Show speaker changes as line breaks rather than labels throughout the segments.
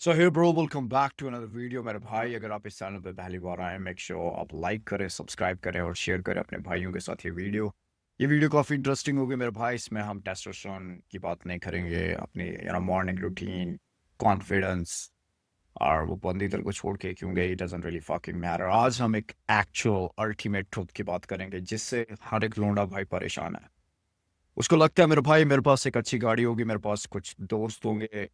So hey bro, welcome back to another video. मेरे भाई, अगर आप इस चैनल पे पहली बार आए, मेक श्योर आप लाइक करें, सब्सक्राइब करें और शेयर करें अपने भाइयों के साथ ये वीडियो काफ़ी इंटरेस्टिंग होगी मेरे भाई। इसमें हम टेस्टोस्टेरोन की बात नहीं करेंगे, अपनी मॉर्निंग रूटीन, कॉन्फिडेंस और वो बंदी को छोड़ के क्योंकि it doesn't really fucking matter. आज हम एक एक्चुअल अल्टीमेट ट्रुथ की बात करेंगे जिससे हर एक लोंडा भाई परेशान है। उसको लगता है मेरे भाई मेरे पास एक अच्छी गाड़ी होगी, मेरे पास कुछ दोस्त होंगे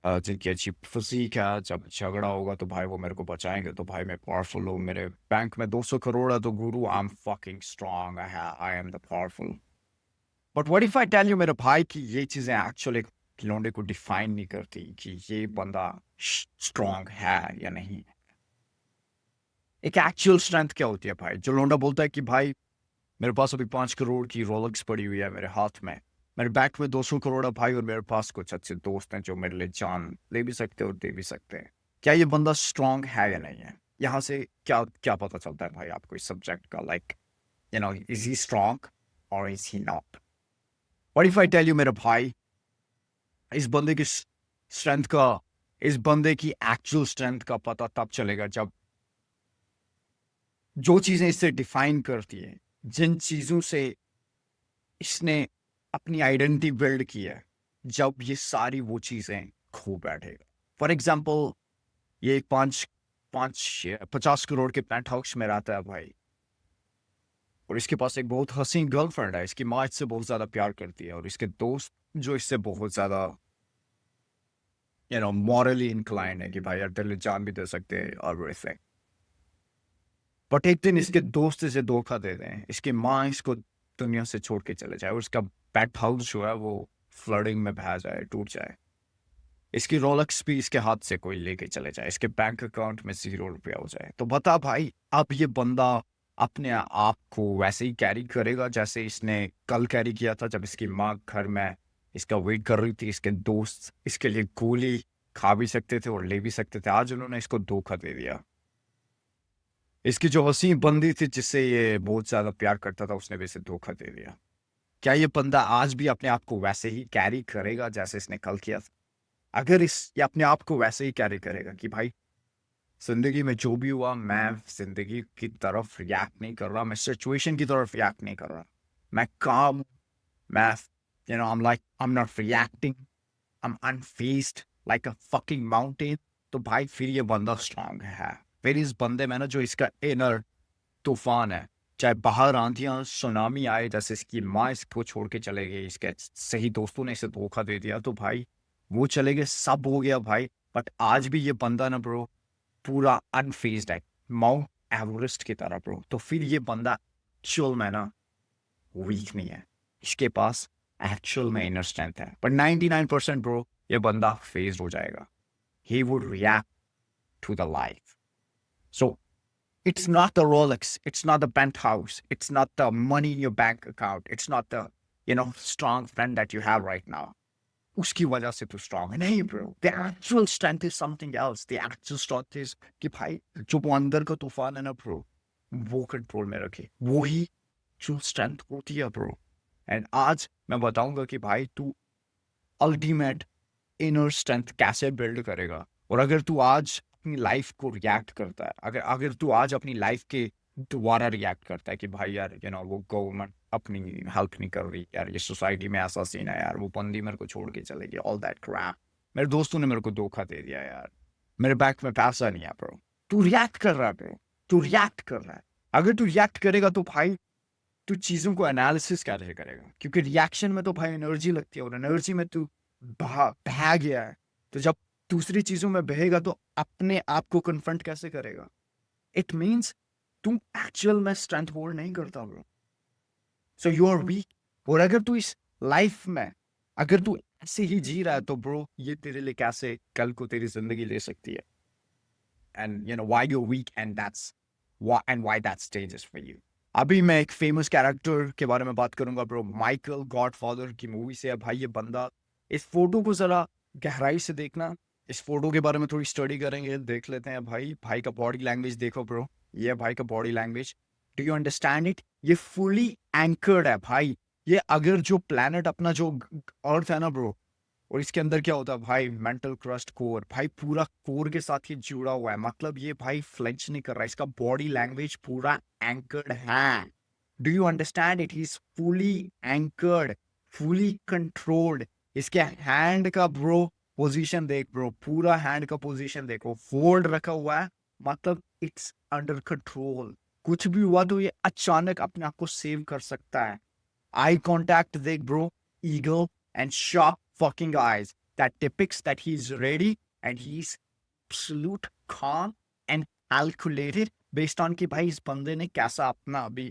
जिनकी अच्छी फिजीक है, जब झगड़ा होगा तो भाई वो मेरे को बचाएंगे, तो भाई मैं पावरफुल हूँ, मेरे बैंक में 200 करोड़ है तो गुरु I am fucking strong, I am the powerful. But what if I tell you मेरे भाई कि ये चीजें एक्चुअली लौंडे को डिफाइन नहीं करती कि ये बंदा स्ट्रांग है या नहीं। एक एक्चुअल स्ट्रेंथ क्या होती है भाई? जो लौंडा बोलता है कि भाई मेरे पास अभी 5 करोड़ की रोलेक्स पड़ी हुई है मेरे हाथ में, मेरे बैंक में 200 करोड़ है भाई, और मेरे पास कुछ अच्छे दोस्त हैं जो मेरे लिए जान ले भी सकते हैं और दे भी सकते हैं। क्या ये बंदा स्ट्रांग है या नहीं है? यहाँ से क्या क्या पता चलता है भाई आपको इस सब्जेक्ट का? लाइक इज ही स्ट्रांग और is he not? What if I tell you मेरे भाई, इस बंदे की स्ट्रेंथ का, इस बंदे की एक्चुअल स्ट्रेंथ का पता तब चलेगा जब जो चीजें इससे डिफाइन करती है, जिन चीजों से इसने अपनी आइडेंटिटी बिल्ड की है, जब ये सारी वो चीजें खो बैठेगा। फॉर एग्जाम्पल, ये एक पाँच पाँच 50 करोड़ के पेंट हाउस में रहता है भाई, और इसके पास एक बहुत हसीन गर्लफ्रेंड है, इसकी माँ इससे बहुत ज्यादा प्यार करती है, और इसके दोस्त जो इससे बहुत ज्यादा मॉरली इंक्लाइंड है कि भाई यार तेरे लिए जान भी दे सकते हैं और वैसे। बट एक दिन इसके दोस्त इसे धोखा दे दें, इसकी माँ इसको दुनिया से छोड़ के चले जाए, और इसका पेंट हाउस जो है वो फ्लडिंग में बह जाए, टूट जाए, इसकी रोलेक्स भी इसके हाथ से कोई लेके चले जाए, इसके बैंक अकाउंट में 0 रुपया हो जाए, तो बता भाई अब ये बंदा अपने आप को वैसे ही कैरी करेगा जैसे इसने कल कैरी किया था, जब इसकी माँ घर में इसका वेट कर रही थी, इसके दोस्त इसके लिए गोली खा भी सकते थे और ले भी सकते थे, आज उन्होंने इसको धोखा दे दिया। इसकी जो हसीन बंदी थी जिससे ये बहुत ज्यादा प्यार करता था, उसने भी इसे धोखा दे दिया। क्या ये बंदा आज भी अपने आप को वैसे ही कैरी करेगा जैसे इसने कल किया था? अगर इस ये अपने आप को वैसे ही कैरी करेगा कि भाई जिंदगी में जो भी हुआ, मैं जिंदगी की तरफ रिएक्ट नहीं कर रहा, मैं सिचुएशन की तरफ रिएक्ट नहीं कर रहा, मैं काम, मैं I'm not reacting, I'm unfazed like a fucking mountain, तो भाई फिर ये बंदा स्ट्रांग है। फिर इस बंदे में ना जो इसका इनर तूफान है, चाहे बाहर आंधियां सुनामी आए, जैसे इसकी माँ इसको छोड़ के चले गई, इसके सही दोस्तों ने इसे धोखा दे दिया, तो भाई वो चले गए, सब हो गया भाई। बट आज भी ये बंदा ना ब्रो पूरा अनफेज्ड है, माउंट एवरेस्ट की तरह ब्रो। तो फिर ये बंदा एक्चुअल में ना वीक नहीं है, इसके पास एक्चुअल में इनर स्ट्रेंथ है। पर 99% ब्रो ये बंदा फेज्ड हो जाएगा, he would react to the life. So it's not the Rolex, it's not the penthouse, it's not the money in your bank account, it's not the strong friend that you have right now. उसकी वजह से तू strong है नहीं bro. The actual strength is something else. The actual strength is कि भाई जो वो अंदर का तूफान है ना ब्रो, वो कंट्रोल में रखे, वो ही जो स्ट्रेंथ होती है ब्रो। एंड आज मैं बताऊंगा कि भाई तू अल्टीमेट इनर स्ट्रेंथ कैसे बिल्ड करेगा। और अगर तू आज अपनी लाइफ को रिएक्ट करता है, अगर अगर तू आज अपनी लाइफ के दोबारा रिएक्ट करता है कि भाई यार वो गवर्नमेंट अपनी हेल्प नहीं कर रही यार, ये सोसाइटी में ऐसा सीन है यार, वो बंदी मेरे को छोड़ के चलेगी, ऑल दैट क्रैप, मेरे दोस्तों ने मेरे को धोखा दे दिया यार, मेरे बैंक में पैसा नहीं है ब्रो, तू रिएक्ट कर रहा है ब्रो, तू रिएक्ट कर रहा है। अगर तू रिएक्ट करेगा तो भाई तू चीजों को एनालिसिस कैसे करेगा? क्योंकि रिएक्शन में तो भाई एनर्जी लगती है, और एनर्जी में तू बह गया है, तो जब दूसरी चीजों में बहेगा तो अपने आप को कन्फ्रंट कैसे करेगा? इट मीन्स तुम एक्चुअल में स्ट्रेंथ होल्ड नहीं करता bro, so you are weak. और अगर तू इस लाइफ में अगर तू ऐसे ही जी रहा है तो ब्रो ये तेरे लिए कैसे कल को तेरी जिंदगी ले सकती है? And why you weak, and why that's dangerous for you. अभी मैं एक फेमस कैरेक्टर के बारे में बात करूंगा ब्रो, माइकल गॉडफादर की मूवी से है भाई ये बंदा। इस फोटो को जरा गहराई से देखना, इस फोटो के बारे में थोड़ी स्टडी करेंगे, देख लेते हैं भाई। भाई का बॉडी लैंग्वेज देखो ब्रो, ये भाई का body language, do you understand it? ये फुली एंकर्ड है भाई। ये अगर जो प्लैनेट अपना जो अर्थ है ना ब्रो, और इसके अंदर क्या होता है भाई, मेंटल क्रस्ट कोर, भाई पूरा कोर के साथ ये जुड़ा हुआ है, मतलब ये भाई फ्लेंच नहीं कर रहा, इसका बॉडी लैंग्वेज पूरा एंकर्ड है। Do you understand it, he is fully anchored, fully controlled. इसके हैंड का ब्रो पोजीशन देख ब्रो, पूरा हैंड का पोजीशन देखो, फोल्ड रखा हुआ है, मतलब इट्स अंडर कंट्रोल। कुछ भी हुआ तो ये अचानक अपने आप को सेव कर सकता है। आई कॉन्टैक्ट देख bro, eagle and sharp fucking eyes that depicts that he's ready and he's absolute calm and calculated based on कि भाई इस बंदे ने कैसा अपना अभी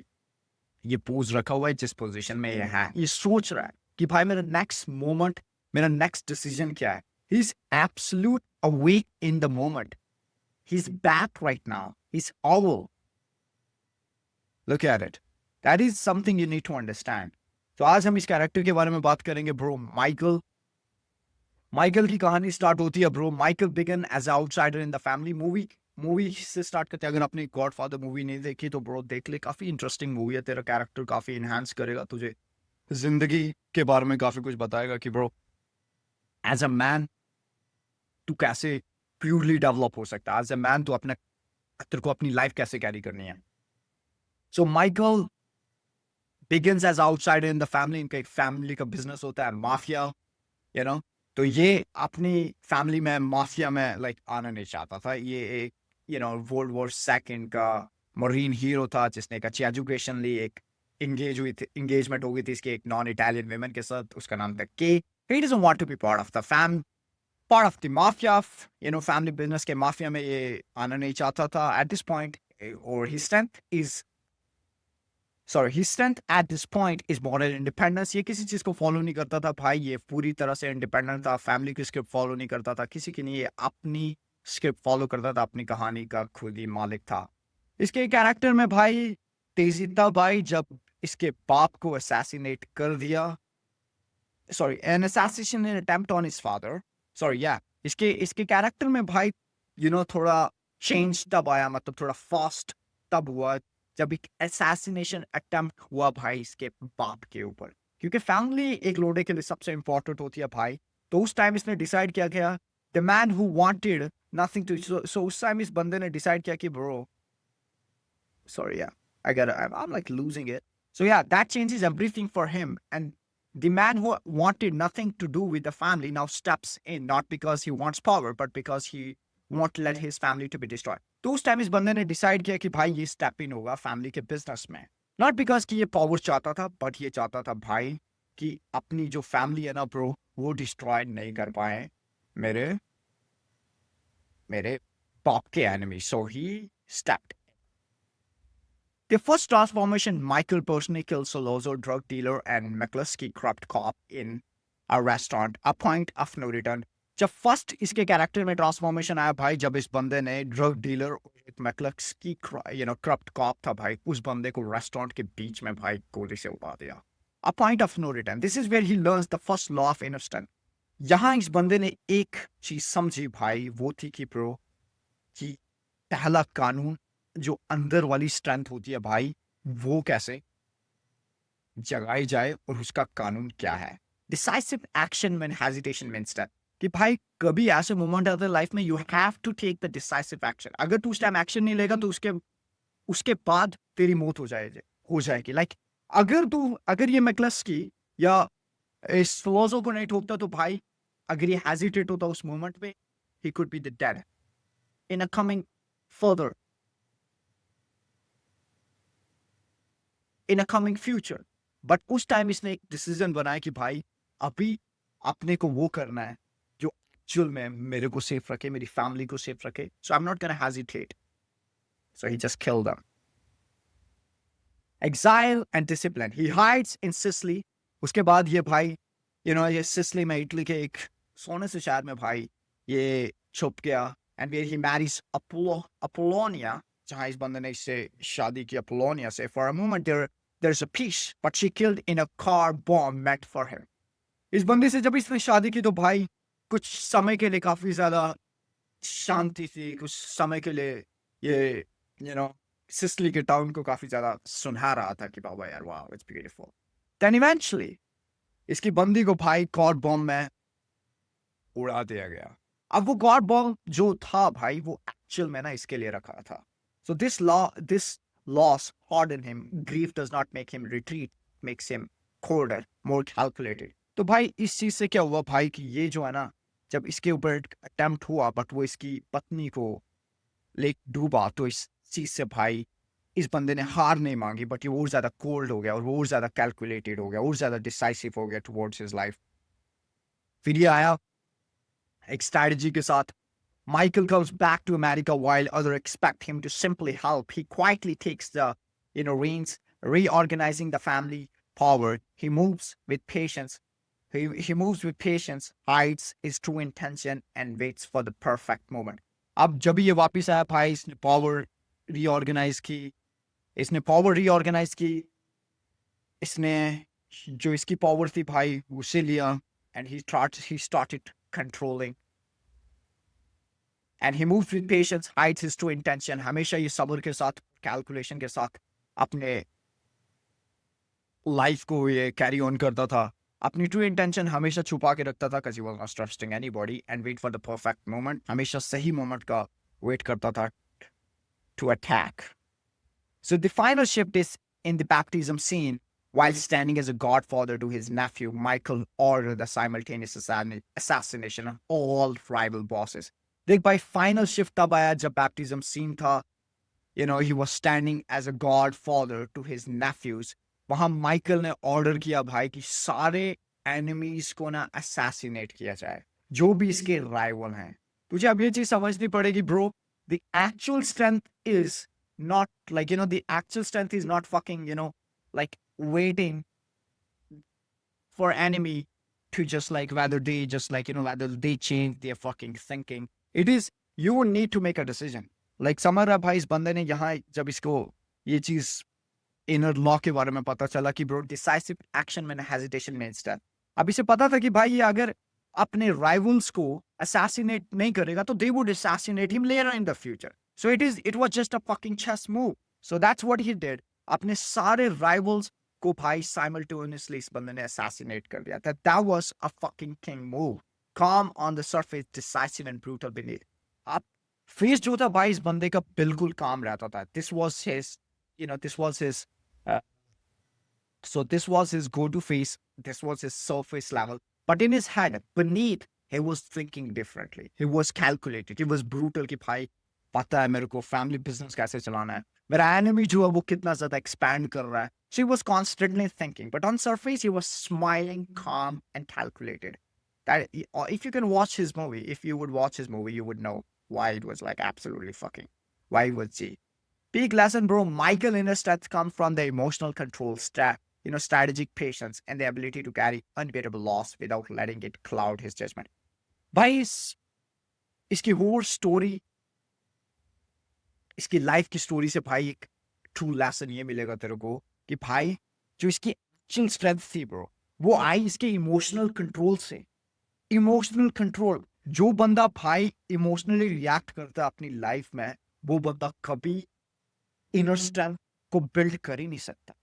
ये पोज रखा हुआ है, जिस पोजीशन में ये है, ये सोच रहा है कि भाई मेरा नेक्स्ट मोमेंट, मेरा नेक्स्ट डिसीजन क्या है। he is absolute awake in the moment, he's back right now, he's owl, look at it, that is something you need to understand। तो आज हम इस कैरेक्टर के बारे में बात करेंगे ब्रो, माइकल। माइकल की कहानी स्टार्ट होती है bro, Michael began as outsider in the family. Movie से स्टार्ट करते हैं। अगर आपने गॉडफादर मूवी नहीं देखी तो ब्रो देख ले, काफी इंटरेस्टिंग मूवी है, तेरा कैरेक्टर काफी इनहांस करेगा, तुझे जिंदगी के बारे में काफी कुछ बताएगा कि ब्रो एज अ मैन तू कैसे प्योरली डेवलप हो सकता है, एज अ मैन तू अपने तेरे को अपनी लाइफ कैसे कैरी करनी है। So Michael begins as outsider in the family, इनका एक फैमिली का बिजनेस होता है माफिया, यू नो। तो ये अपनी फैमिली में माफिया में लाइक आना नहीं चाहता था। ये एक वर्ल्ड वॉर सेकंड का मरीन हीरो था जिसने एक अच्छी एजुकेशन ली, एक एंगेजमेंट हो गई थी इसकी एक नॉन इटालियन वेमेन के साथ, उसका नाम था के। He doesn't want to be part of the mafia, family business के माफिया में ये आना नहीं चाहता था एट दिस पॉइंट। और his strength at this point is moral independence। ये किसी चीज को फॉलो नहीं करता था भाई, ये पूरी तरह से इंडिपेंडेंट था, फैमिली की स्क्रिप्ट फॉलो नहीं करता था किसी की नहीं, ये अपनी स्क्रिप्ट फॉलो करता था, अपनी कहानी का खुद ही मालिक था। इसके कैरेक्टर में भाई तेजी था भाई जब इसके बाप को असैसिनेट कर दिया, sorry an assassination attempt on his father, sorry या इसके कैरेक्टर में भाई थोड़ा चेंज तब आया, मतलब थोड़ा फास्ट तब हुआ जब एक असैसिनेशन अटेम्प्ट हुआ भाई इसके बाप के ऊपर, क्योंकि फैमिली एक लोडे के लिए सबसे इंपॉर्टेंट होती है भाई। तो उस टाइम इसने डिसाइड किया गया, the man who wanted nothing to, so उस टाइम इस बंदे ने डिसाइड किया कि bro sorry yeah I'm like losing it, so yeah that changes everything for him, and the man who wanted nothing to do with the family now steps in, not because he wants power but because he won't let his family to be destroyed। तो उस time इस बंदे ने decide किया कि भाई ये step in होगा फैमिली के बिजनेस में, नॉट बिकॉज कि ये पावर चाहता था, बट ये चाहता था भाई कि अपनी जो फैमिली है ना ब्रो वो डिस्ट्रॉय नहीं कर पाए मेरे मेरे बाप के enemy, so he stepped. The first transformation, Michael personally kills Solozzo, drug dealer, and McCluskey, corrupt cop, in a restaurant, a point of no return। जब फर्स्ट इसके कैरेक्टर में ट्रांसफॉर्मेशन आया भाई, जब इस बंदे ने ड्रग डीलर मैक्लस्की करप्ट कॉप था भाई, उस बंदे को रेस्टोरेंट के बीच में भाई गोली से उड़ा दिया। A point of no return, this is where he learns the first law of instant. यहाँ इस बंदे ने एक चीज समझी भाई, वो थी कि ब्रो कि पहला कानून जो अंदर वाली स्ट्रेंथ होती है भाई वो कैसे जगाई जाए, और उसका कानून क्या है। Decisive action when hesitation means death, कि भाई कभी ऐसे मोमेंट आते हैं लाइफ में, you have to take the decisive action. अगर तू उस टाइम एक्शन नहीं लेगा तो उसके बाद तेरी मौत हो जाएगी। लाइक अगर ये मैक्लस्की या इस फ्लोजो को नहीं ठोकता तो भाई, अगर ये हेजिटेट होता उस मोमेंट पे, he could be the dead in a coming further in a coming future. But उस टाइम इसने एक डिसीजन बनाया कि भाई अभी अपने को वो करना है जो एक्चुअल में मेरे को सेफ रखे, मेरी फैमिली को सेफ रखे, so I am not gonna hesitate, so he just killed them. Exile and discipline, he hides in Sicily. उसके बाद ये भाई ये सिसिली में, इटली के एक सोने से शहर में भाई ये छुप गया, and where he marries Apollonia, जहाँ इस बंदे ने इससे शादी की अपोलोनिया से। For a moment there's a peace, but she killed in a car bomb meant for him। इस बंदे से जब इसने शादी की तो भाई कुछ समय के लिए काफी ज्यादा शांति थी, कुछ समय के लिए ये सिसिली के टाउन को काफी ज्यादा सुनहा रहा था कि बाबा यार wow it's beautiful. Then eventually इसकी बंदी को भाई कार बॉम्ब में उड़ा दिया गया। अब वो गॉड बॉम्ब जो था भाई वो एक्चुअल में ना इसके लिए रखा था। So this loss hardened him. Grief does not make him retreat, makes him colder, more calculated. तो भाई इस चीज से क्या हुआ भाई कि ये जो है ना, जब इसके ऊपर अटेम्प्ट हुआ बट वो इसकी पत्नी को लेक डूबा, तो इस चीज से भाई इस बंदे ने हार नहीं मांगी, बट ये और ज्यादा कोल्ड हो गया और वो और ज्यादा कैलकुलेटेड हो गया और ज्यादा डिसाइसिव हो गया टुवर्ड्स हिज लाइफ। फिर ये आया एक स्ट्रैटेजी के साथ। Michael comes back to America while others expect him to simply help. He quietly takes the reins, reorganizing the family power. He moves with patience. He moves with patience, hides his true intention, and waits for the perfect moment. अब जब ये वापस आया भाई, इसने power reorganise की, इसने जो इसकी पावर थी भाई उसे लिया, and he started controlling. And he moves with patience, hides his true intention. हमेशा ये सब्र के साथ, कैलकुलेशन के साथ अपने लाइफ को ये कैरी ऑन करता था। अपनी ट्रू इंटेंशन हमेशा छुपा के रखता था, because he was not trusting anybody, and wait for the perfect moment. हमेशा सही मोमेंट का वेट करता था to attack. So the final shift is in the baptism scene. While standing as a godfather to his nephew, Michael ordered the simultaneous assassination of all rival bosses. देख भाई final shift तब आया जब baptism scene था। he was standing as a godfather to his nephews. वहां Michael ने order किया भाई कि सारे एनिमीज को ना असैसिनेट किया जाए, जो भी इसके राइवल हैं। तुझे अब ये चीज समझनी पड़ेगी bro, the actual strength is not the actual strength is not fucking like waiting for enemy to just whether they just whether they change their fucking thinking. It is you need to make a decision. समझ रहा भाई, इस बंदे ने यहाँ जब इसको ये चीज इनर लॉ के बारे में पता चला कि ब्रो डिसाइसिव एक्शन में हेजिटेशन में इंस्टेड। अब इसे पता था कि भाई ये अगर अपने राइवल्स को असैसिनेट नहीं करेगा तो they would assassinate him later in the future. So it was just a fucking chess move. So that's what he did. अपने सारे राइवल्स को भाई साइमल्टेनियसली इस बंदे ने असैसिनेट कर दिया था। That was a fucking king move. calm on the surface, decisive and brutal beneath. अब फेस जो था भाई इस बंदे का बिल्कुल काम रहता था। This was his, this was his go-to face. This was his surface level. But in his head, beneath, he was thinking differently. He was calculated. He was brutal कि भाई पता है मेरे को फैमिली बिजनेस कैसे चलाना है, मेरा एनिमी जो है वो कितना ज्यादा एक्सपैंड कर रहा है। So he was constantly thinking, but on surface he was smiling, calm and calculated. That if you can watch his movie, if you would watch his movie, you would know why it was absolutely fucking, why it was G. Big lesson, bro. Michael inner strength comes from the emotional control, strategic patience, and the ability to carry unbearable loss without letting it cloud his judgment. भाई इसकी whole story, इसकी life की story से भाई एक true lesson ये मिलेगा तेरे को कि भाई जो इसकी एक्चुअल स्ट्रेंथ थी ब्रो, वो आई इसके इमोशनल कंट्रोल से। इमोशनल कंट्रोल, जो बंदा भाई इमोशनली रिएक्ट करता है अपनी लाइफ में, वो बंदा कभी इनर स्ट्रेंथ को बिल्ड कर ही नहीं सकता।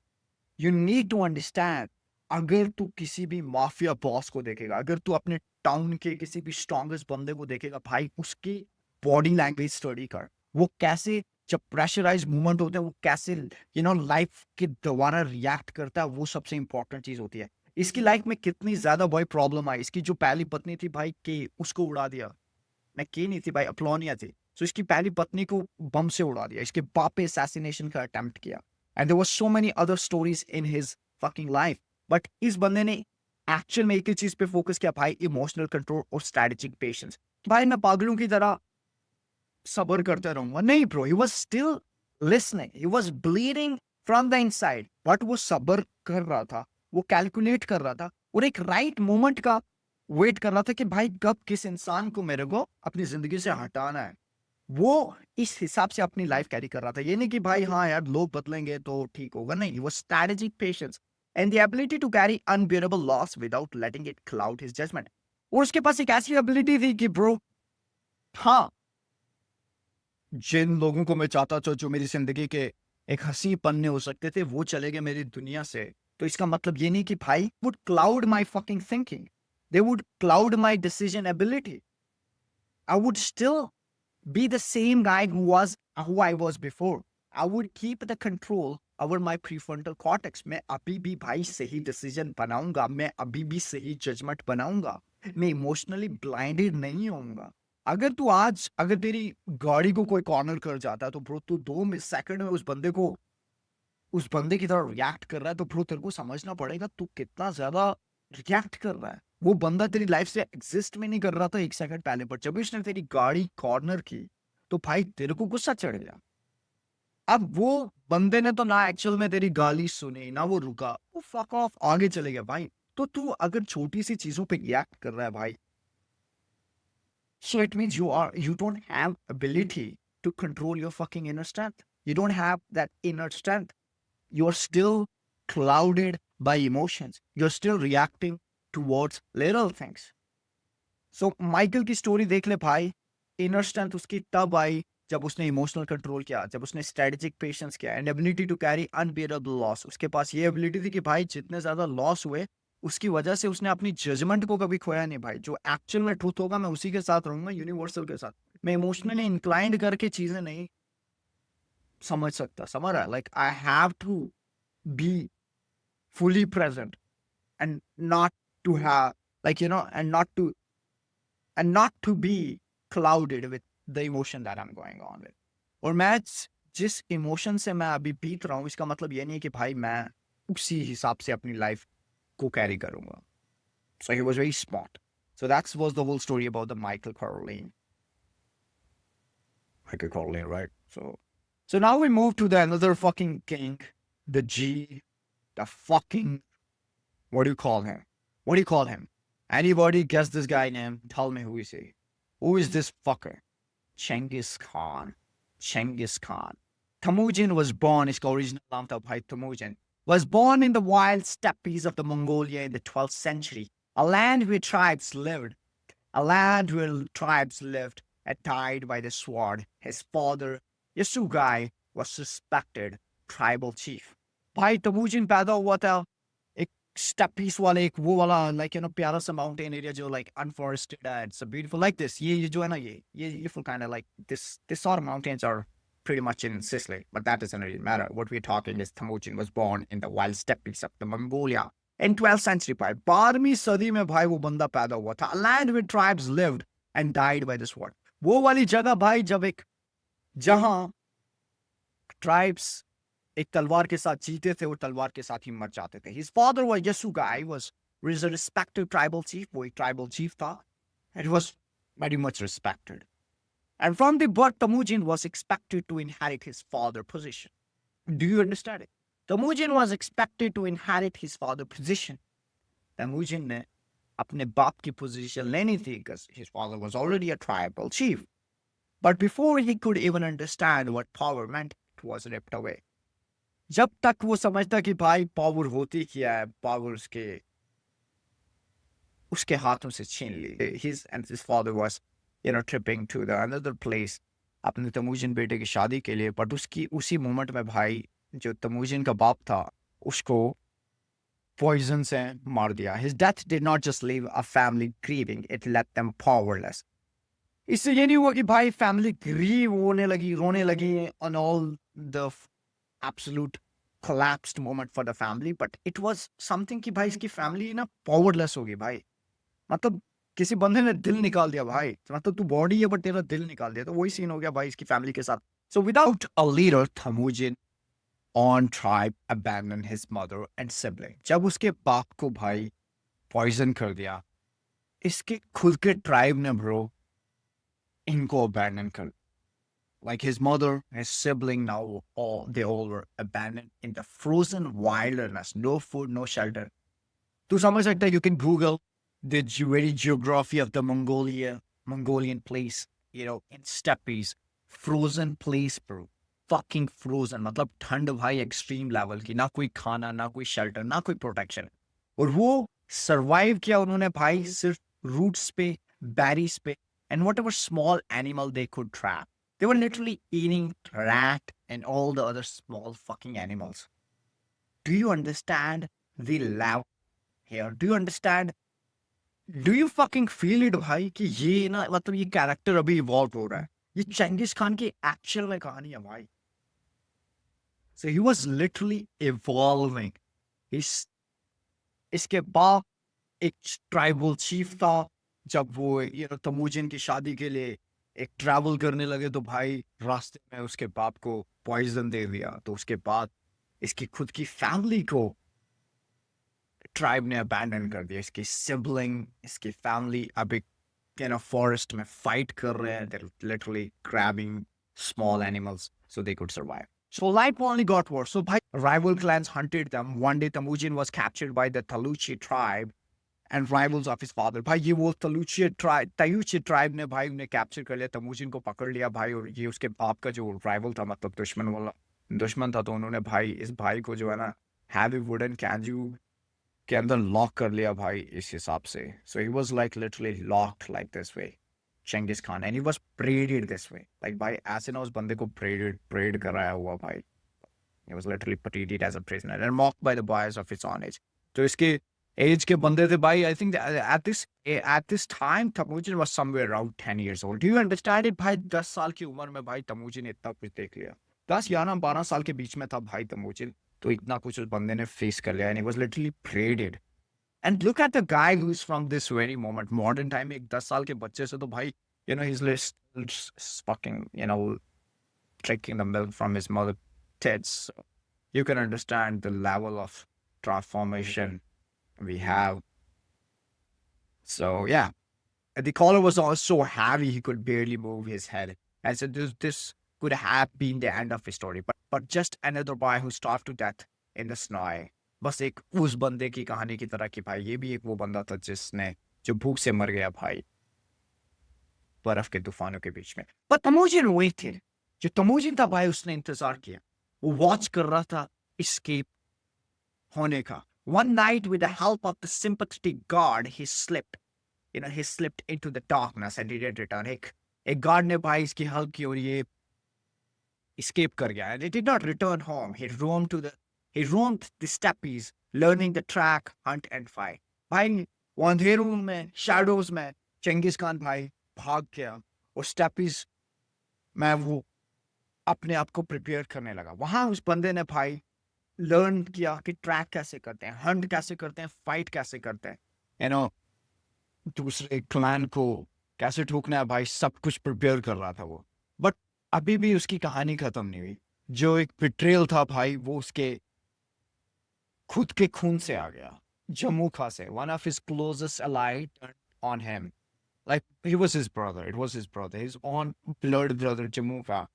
यू नीड टू अंडरस्टैंड, अगर तू किसी भी माफिया बॉस को देखेगा, अगर तू अपने टाउन के किसी भी स्ट्रॉन्गेस्ट बंदे को देखेगा भाई, उसकी बॉडी लैंग्वेज स्टडी कर, वो कैसे जब प्रेशराइज मूवमेंट होते हैं वो कैसे लाइफ के दोबारा रिएक्ट करता है, वो सबसे इंपॉर्टेंट चीज होती है। इसकी लाइफ में कितनी ज्यादा भाई प्रॉब्लम आई। इसकी जो पहली पत्नी थी भाई के, उसको उड़ा दिया। मैं के नहीं थी भाई, अप्लोनिया थी। सो इसकी पहली पत्नी को बम से उड़ा दिया। इसके बाप पे असैसिनेशन का अटेम्प्ट किया। And there was so many other stories in his fucking life, but इस बंदे ने एक्चुअल में एक ही चीज पे फोकस किया भाई, इमोशनल कंट्रोल और स्ट्रेटेजिक पेशेंस। भाई मैं पागलों की तरह सबर करते रहूंगा, नहीं bro, he was still listening, he was bleeding from the inside, but वो सबर कर रहा था, वो कैलकुलेट कर रहा था और एक राइट मोमेंट का वेट कर रहा था कि भाई कब किस इंसान को मेरे को अपनी जिंदगी से हटाना है। वो इस हिसाब से अपनी लाइफ कैरी कर रहा था। ये नहीं कि भाई हाँ यार लोग बदलेंगे तो ठीक होगा, नहीं, वो strategic patience and the ability to carry unbearable loss without letting it cloud his judgement. और उसके पास एक ऐसी एबिलिटी थी कि ब्रो, हाँ, जिन लोगों को मैं चाहता था जो मेरी जिंदगी के एक हंसी पन्ने हो सकते थे, वो चले गए मेरी दुनिया से। तो इसका मतलब ये नहीं कि भाई would cloud my fucking thinking. They would cloud my decision ability. I would still be the same guy who I was before. I would keep the control over my prefrontal cortex. मैं अभी भी भाई सही decision बनाऊंगा. मैं अभी भी सही judgment बनाऊंगा. मैं emotionally blinded नहीं होऊंगा. अगर तेरी गाड़ी को कोई कॉर्नर कर जाता है तो ब्रो तू 2 सेकंड में उस बंदे की तरह रिएक्ट कर रहा है, तो ब्रो तेरे को समझना पड़ेगा तू कितना ज्यादा रिएक्ट कर रहा है. वो बंदा तेरी लाइफ से एग्जिस्ट में नहीं कर रहा था 1 सेकंड पहले, पर जब उसने तेरी गाड़ी कॉर्नर की तो भाई तेरे को गुस्सा चढ़ गया. अब वो बंदे ने तो ना एक्चुअल में तेरी गाली सुनी ना वो रुका, वो फक ऑफ आगे चले गया भाई. तो तू अगर छोटी सी चीजों पे रिएक्ट कर रहा है भाई, so it means you don't have ability to control your fucking inner strength. You don't have that inner strength. You're still clouded by emotions. You're still reacting towards little things. So Michael की story देख ले भाई. Inner strength उसकी तब आई जब उसने emotional control किया, जब उसने स्ट्रेटेजिक पेशेंस किया and ability to carry unbearable loss. उसके पास ये एबिलिटी थी कि भाई जितने ज्यादा लॉस हुए उसकी वजह से उसने अपनी जजमेंट को कभी खोया नहीं भाई. जो एक्चुअल में ट्रूथ होगा मैं उसी के साथ रहूंगा, यूनिवर्सल के साथ. मैं इमोशनली इंक्लाइंड करके चीजें नहीं समझ सकता. समझ रहा है? Like I have to be fully present and not to have, like, and not to be clouded with the emotion that I'm going on with. और मैं जिस इमोशन से मैं अभी बीत रहा हूँ इसका मतलब ये नहीं है कि भाई मैं उसी हिसाब से अपनी लाइफ को कैरी करूंगा. So he was very smart. So that was the whole story about the Michael Corleone. Michael Corleone, right? So now we move to the another fucking king, the G, the fucking, what do you call him? What do you call him? Anybody guess this guy name? Tell me who is he? Who is this fucker? Genghis Khan. Genghis Khan. Temujin was born, his original name था भाई Temujin, was born in the wild steppes of the Mongolia in the 12th century, a land where tribes lived, and died by the sword. His father, Yasugai, was suspected tribal chief. भाई तमुजिन पैदा हुआ था एक steppes वाले एक वो वाला प्यारा सा माउंटेन एरिया जो अनफॉरेस्टेड है. It's beautiful like this. ये जो है ना ये full kind of like this sort of mountains are pretty much in Sicily, but that doesn't really matter. What we're talking is Temujin was born in the wild steppes of the Mongolia in 12th century. भाई 12वीं सदी में भाई वो बंदा पैदा हुआ था. A land where tribes lived and died by the sword. वो वाली जगह भाई जहां ट्राइब्स एक तलवार के साथ जीते थे और तलवार के साथ ही मर जाते थे. His father was Yasugai, was a respected tribal chief. वो एक tribal chief था. It was very much respected. And from the birth, Temujin was expected to inherit his father's position. Do you understand it? Temujin was expected to inherit his father's position. Temujin ने अपने बाप की position लेनी थी because his father was already a tribal chief. But before he could even understand what power meant, it was ripped away. जब तक वो समझता कि भाई पावर होती क्या है, पावर उसके हाथों से छीन ली. His father was tripping to the another place अपने तमुजिन बेटे की शादी के लिए, बट उसी मोमेंट में भाई जो तमुजिन का बाप था उसको पॉइजन से मार दिया. His death did not just leave a family grieving, it left them powerless. इससे ये नहीं हुआ कि भाई फैमिली ग्रीव होने लगी, रोने लगी on all the absolute collapsed moment for the family, but it was something कि भाई इसकी फैमिली ना powerless होगी भाई. मतलब किसी बंदे ने दिल निकाल दिया भाई. मतलब तू बॉडी है बट तेरा दिल निकाल दिया. तो वही सीन हो गया भाई इसकी फैमिली के साथ. So without a leader, Temujin on tribe abandoned his mother and sibling. जब उसके बाप को भाई पॉइजन कर दिया, इसके खुद के ट्राइब ने ब्रो इनको abandon कर. Like his mother, his sibling, now they all were abandoned in the frozen wilderness. No food, no shelter. To some extent, you can Google the very geography of the Mongolian place, in steppes, frozen place, bro. Fucking frozen. मतलब ठंड भाई extreme level की. ना कोई खाना, ना कोई shelter, ना कोई protection. और वो survive किया उन्होंने भाई सिर्फ roots पे, berries पे, and whatever small animal they could trap. They were literally eating rat and all the other small fucking animals. Do you understand the love here? Do you understand do you fucking feel it भाई कि ये ना मतलब ये character अभी evolve हो रहा है, ये चंगेज खान की एक्चुअल में कहानी है भाई. सो ही वाज लिटरली इवॉल्विंग. इस इसके बाद एक ट्राइबल चीफ था. जब वो तमूजिन की शादी के लिए एक ट्रैवल करने लगे तो भाई रास्ते में उसके बाप को पॉइजन दे दिया. तो उसके बाद इसकी खुद की फैमिली को ट्राइब ने अबैंडन कर दिया. इसकी सिबलिंग, इसकी फैमिली अब एक फॉरेस्ट में फाइट कर रहे हैं. They're literally grabbing small animals so they could survive. So life only got worse. So bhai, rival clans hunted them. One day Temujin was captured by the Taluchi tribe and rivals of his father. भाई ये वो तयूची tribe ने भाई उन्हें capture कर लिया, तमूजिन को पकड़ लिया भाई. और ये उसके बाप का जो राइवल था, मतलब दुश्मन वाला दुश्मन था. तो उन्होंने भाई इस भाई को जो है ना हैवी वुडन कैंजू के अंदर लॉक कर लिया भाई इस हिसाब से. So he was like literally locked like this way, Genghis Khan, and he was paraded this way. Like भाई ऐसे ना उस बंदे को प्रेड कराया हुआ भाई. He was literally treated as a prisoner and mocked by the boys of his own age. तो इसके एज के बंदे थे भाई. I think at this time तमुजिन was somewhere around 10 years old. Do you understand it भाई? 10 साल की उम्र में भाई तमुजिन ने इतना कुछ देख लिया. 10 या ना 12 साल के बीच में था भाई तमुजिन. तो इतना कुछ उस बंदे ने फेस कर लिया, and he was literally paraded. And look at the guy who's from this very moment, modern time. एक 10 साल के बच्चे से तो भाई he's fucking drinking the milk from his mother tits. So you can understand the level of transformation we have. So yeah, the collar was also heavy. He could barely move his head. And so this could have been the end of his story. But just another boy who starved to death in the snow. बस एक उस बंदे की कहानी की तरह कि भाई ये भी एक वो बंदा था जिसने जो भूख से मर गया भाई बर्फ के तूफानों के बीच में. पर तमोजिन वही थे. जो तमोजिन था भाई उसने इंतजार किया. वो वॉच कर रहा था escape होने का. One night, with the help of the sympathetic guard, he slipped. He slipped into the darkness and he didn't return. एक guard ने भाई इसकी help की और ये escape कर गया. And he did not return home. He roamed the steppes, learning the track, hunt and fight. भाई वो अंधेरों में, shadows में चंगेज खान भाई भाग गया और steppes में वो अपने आप को प्रिपेयर करने लगा. वहां उस बंदे ने भाई लर्न किया कि ट्रैक कैसे करते हैं, हंट कैसे करते हैं, फाइट कैसे करते हैं, दूसरे क्लैन को कैसे ठोकना है भाई. सब कुछ प्रिपेयर कर रहा था वो. बट अभी भी उसकी कहानी खत्म नहीं हुई. जो एक बिट्रेयल था भाई वो उसके खुद के खून से आ गया. जमुखा से, one of his closest allied on him. Like he was his brother. It was his brother. His own blood brother Jamuka.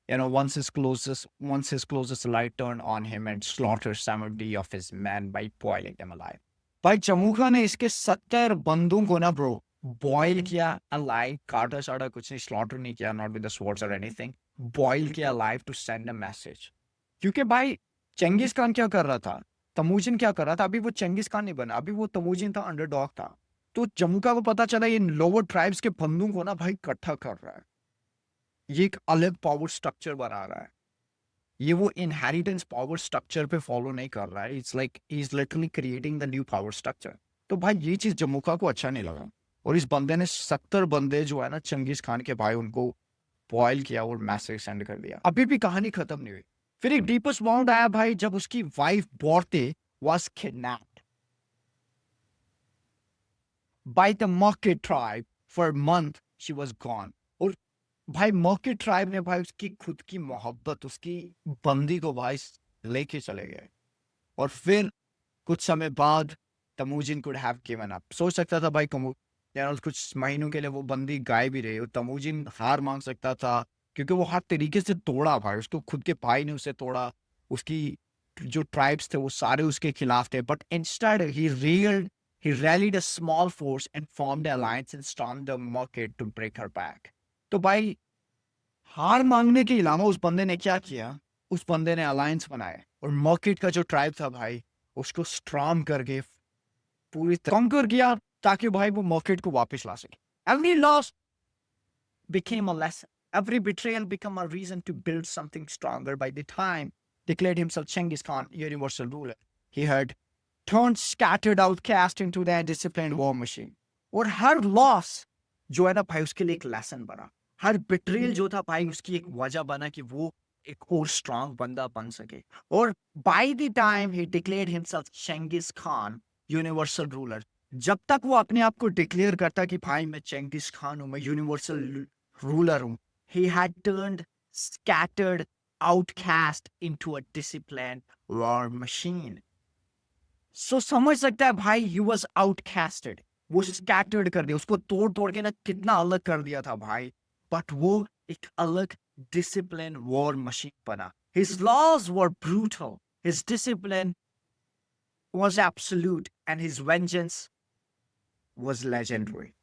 Once his closest allied turned on him and slaughtered 70 of his men by boiling them alive. भाई जमूका ने इसके 70 बंदूक को ना bro boil किया alive. काटा साटा कुछ नहीं, स्लॉटर नहीं किया, नॉट विद द स्वॉर्ड्स और एनीथिंग. बॉयल किया alive to send a message. क्योंकि भाई चंगेज खान क्या कर रहा था, तमूजिन क्या कर रहा था. अभी वो चंगेज खान नहीं बना, अभी वो तमूजिन था, अंडरडॉग था. तो जमुका को पता चला ये लोअर ट्राइब्स के बंदूक को ना भाई इकट्ठा कर रहा है. ये एक अलग पावर स्ट्रक्चर बना रहा है. ये वो इनहेरिटेंस पावर स्ट्रक्चर पे फॉलो नहीं कर रहा है. It's like he is literally creating the new power structure. तो भाई ये चीज जमुका को अच्छा नहीं लगा और इस बंदे ने 70 बंदे जो है ना चंगेज खान के भाई उनको बॉयल किया और मैसेज सेंड कर दिया. अभी भी कहानी खत्म नहीं हुई. फिर एक डीपेस्ट वाउंड आया भाई जब उसकी wife Borte was kidnapped by the Mokhe tribe. For a month she was gone. और भाई मौके ट्राइब ने भाई उसकी खुद की मोहब्बत, उसकी बंदी को भाई लेके चले गए. और फिर कुछ समय बाद तमूजिन could have given up. सोच सकता था भाई कुछ महीनों के लिए वो बंदी गायब ही रही और तमूजिन हार मान सकता था क्योंकि वो हर तरीके से तोड़ा भाई. उसको खुद के भाई ने उसे तोड़ा. उसकी जो ट्राइब्स थे वो सारे उसके खिलाफ थे. But instead he rallied a small force and formed an alliance and stormed the market to break her back. तो भाई हार मांगने के अलावा उस बंदे ने क्या किया, उस बंदे ने अलायंस बनाया और मॉर्केट का जो ट्राइब था भाई उसको स्ट्रॉन्ग करके पूरी तरह कॉन्कर किया ताकि भाई वो मॉर्केट को वापस ला सके. Every loss became a lesson. Every betrayal became a reason to build something stronger. By the time declared himself Genghis Khan, universal ruler, he had turned scattered outcast into the disciplined war machine. और हर loss जो है ना भाई उसके लिए एक lesson बना, हर betrayal जो था भाई उसकी एक वजह बना कि वो एक और स्ट्रांग बंदा बन सके। और by the time he declared himself Chengiz Khan universal ruler, जब तक वो अपने आप को डिक्लेयर करता कि भाई मैं चेंगिस खान हूं, मैं यूनिवर्सल रूलर हूं, he had turned scattered outcast into a disciplined war machine. सो समझ सकता है भाई ही वॉज आउटकास्टेड, वो स्कैटर्ड कर दिया, उसको तोड़ तोड़ के ना कितना अलग कर दिया था भाई, बट वो एक अलग डिसिप्लिन वॉर मशीन बना। His laws were brutal, his discipline was absolute, and his vengeance was legendary.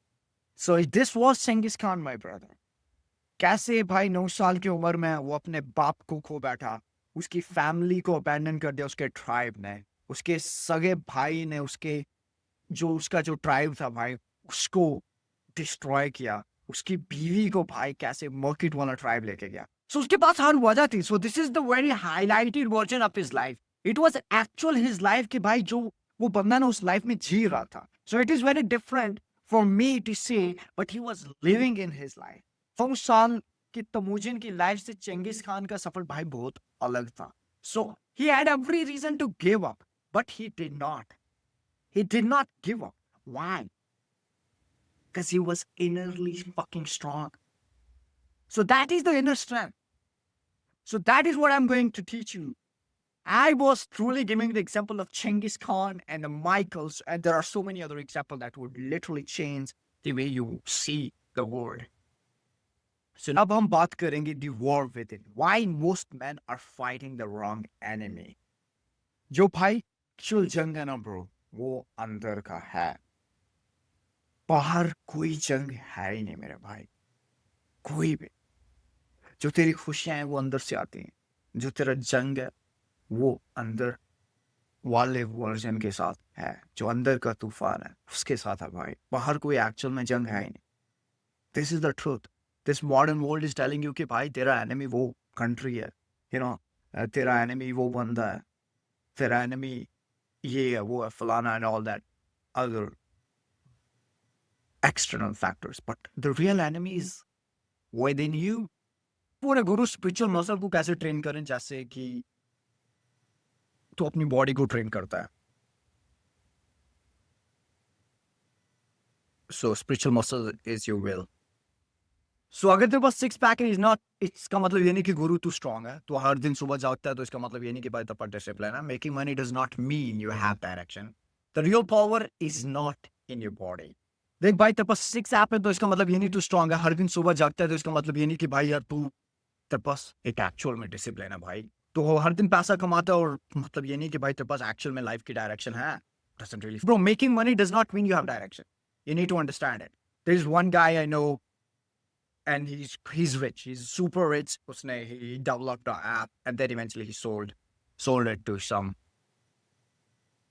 So this was Genghis Khan, my brother. कैसे भाई 9 साल की उम्र में वो अपने बाप को खो बैठा, उसकी फैमिली को अबैंडन कर दिया उसके ट्राइब ने, उसके सगे भाई ने उसके जो उसका जो ट्राइब था भाई उसको डिस्ट्रॉय किया, उसकी बीवी को भाई कैसे मर्किट वाला ट्राइब लेके गया। सो उसके पास हर वजह थी। So this is the very highlighted version of his life. It was actual his life कि भाई जो वो बंदा ना उस लाइफ में जी रहा था। So it is very different for me to say, but he was living in his life. 100 साल की तमुजिन की लाइफ से चेंगिस खान का सफर भाई बहुत अलग था। So he had every reason to give up, but he did not. He did not give up. Why? Because he was innerly fucking strong. So that is the inner strength. So that is what I'm going to teach you. I was truly giving the example of Genghis Khan and the Michaels, and there are so many other examples that would literally change the way you see the world. So now हम बात करेंगे the war within. Why most men are fighting the wrong enemy? जो भाई चुल जंग है ना bro, वो अंदर का है, बाहर कोई जंग है ही नहीं मेरे भाई, कोई भी। जो तेरी खुशियां हैं वो अंदर से आती हैं, जो तेरा जंग है वो अंदर वाले वर्जन के साथ है, जो अंदर का तूफान है उसके साथ है भाई, बाहर कोई एक्चुअल में जंग है ही नहीं। This is the truth. This modern world is telling you कि भाई तेरा एनिमी वो कंट्री है, यू नो, तेरा एनिमी वो बंदा है, तेरा एनिमी ये है वो है फलाना and all that other external factors, but the real enemy is within you. पूरे गुरु स्पिरिचुअल मसल को कैसे ट्रेन करें, जैसे कि तो अपनी बॉडी को ट्रेन करता है। So spiritual muscle is your will. So अगर तेरे पास सिक्स पैक इज नॉट, इसका मतलब ये नहीं कि गुरु तू स्ट्रांग है, तो हर दिन सुबह जागता है, तो इसका मतलब ये नहीं कि भाई तेरे पास डिसिप्लिन है। Making money does not mean you have direction. The real power is not in your body. देख भाई तेरे पास सिक्स ऐप है तो इसका मतलब ये नहीं तू स्ट्रांग है, हर दिन सुबह जागता है तो इसका मतलब ये नहीं कि भाई यार तू, तेरे पास एक एक्चुअल में डिसिप्लिन है भाई। तो हर दिन पैसा कमाता है और मतलब ये नहीं कि भाई तेरे पास एक्चुअल में लाइफ की डायरेक्शन है। Doesn't really, bro, making money does not mean you have direction. You need to understand it. There's one guy I know and he's rich, he's super rich. उसने he developed an app and then eventually he sold it to some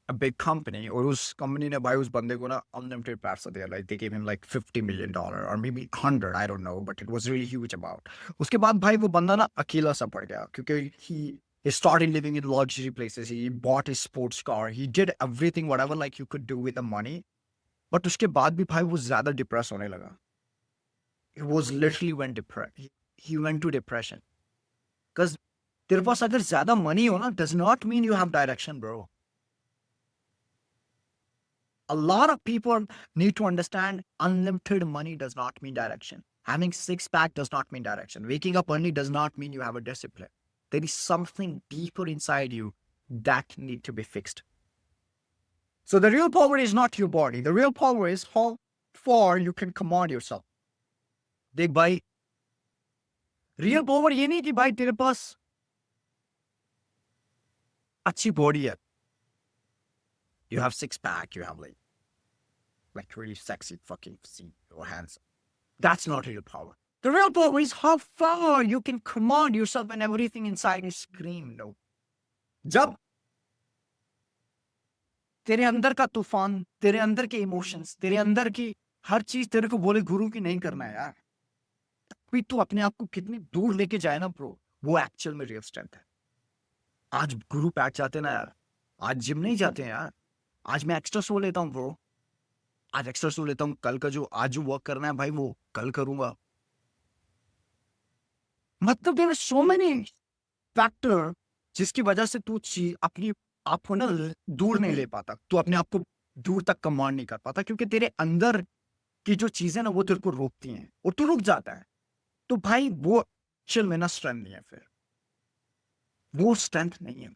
a big company, और उस company ने भाई उस बंदे को ना unlimited पैसा दिया, like they gave him like $50 million or maybe 100, I don't know, but it was really huge amount. उसके बाद भाई वो बंदा ना अकेला सा पड़ गया, क्योंकि he started living in luxury places, he bought a sports car, he did everything whatever like you could do with the money, but उसके बाद भी भाई वो ज्यादा डिप्रेस होने लगा। He was literally went depressed, he went to depression, because तेरे पास अगर ज्यादा मनी हो ना does not mean you have direction, bro. A lot of people need to understand unlimited money does not mean direction. Having six pack does not mean direction. Waking up early does not mean you have a discipline. There is something deeper inside you that need to be fixed. So the real power is not your body. The real power is how far you can command yourself. देख भाई, real power ये नहीं कि भाई तेरे पास अच्छी body है, you have six pack, you have like really sexy fucking physique or handsome. That's not real power. The real power is how far you can command yourself when everything inside is scream no. जब तेरे अंदर का तूफान, तेरे अंदर के emotions, तेरे अंदर की हर चीज तेरे को बोले गुरु की नहीं करना है यार, कोई तू अपने आप को कितनी दूर लेके जाए ना ब्रो, वो एक्चुअल में रियल स्ट्रेंथ है। आज गुरु पैट जाते ना यार, आज जिम नहीं जाते हैं यार, आज मैं एक्स्ट्रा सो लेता हूँ ब्रो, आज एक्स्ट्रा सो लेता हूँ, कल का जो आज जो वर्क करना है भाई वो कल करूंगा। मतलब there are so many factor जिसकी वजह से तू चीज अपनी आप को ना दूर नहीं ले पाता, तू अपने आप को दूर तक कमांड नहीं कर पाता, क्योंकि तेरे अंदर की जो चीजें ना वो तेरे को रोकती हैं और तू रुक जाता है। तो भाई वो चिल में ना स्ट्रेंथ नहीं है, फिर वो स्ट्रेंथ नहीं है।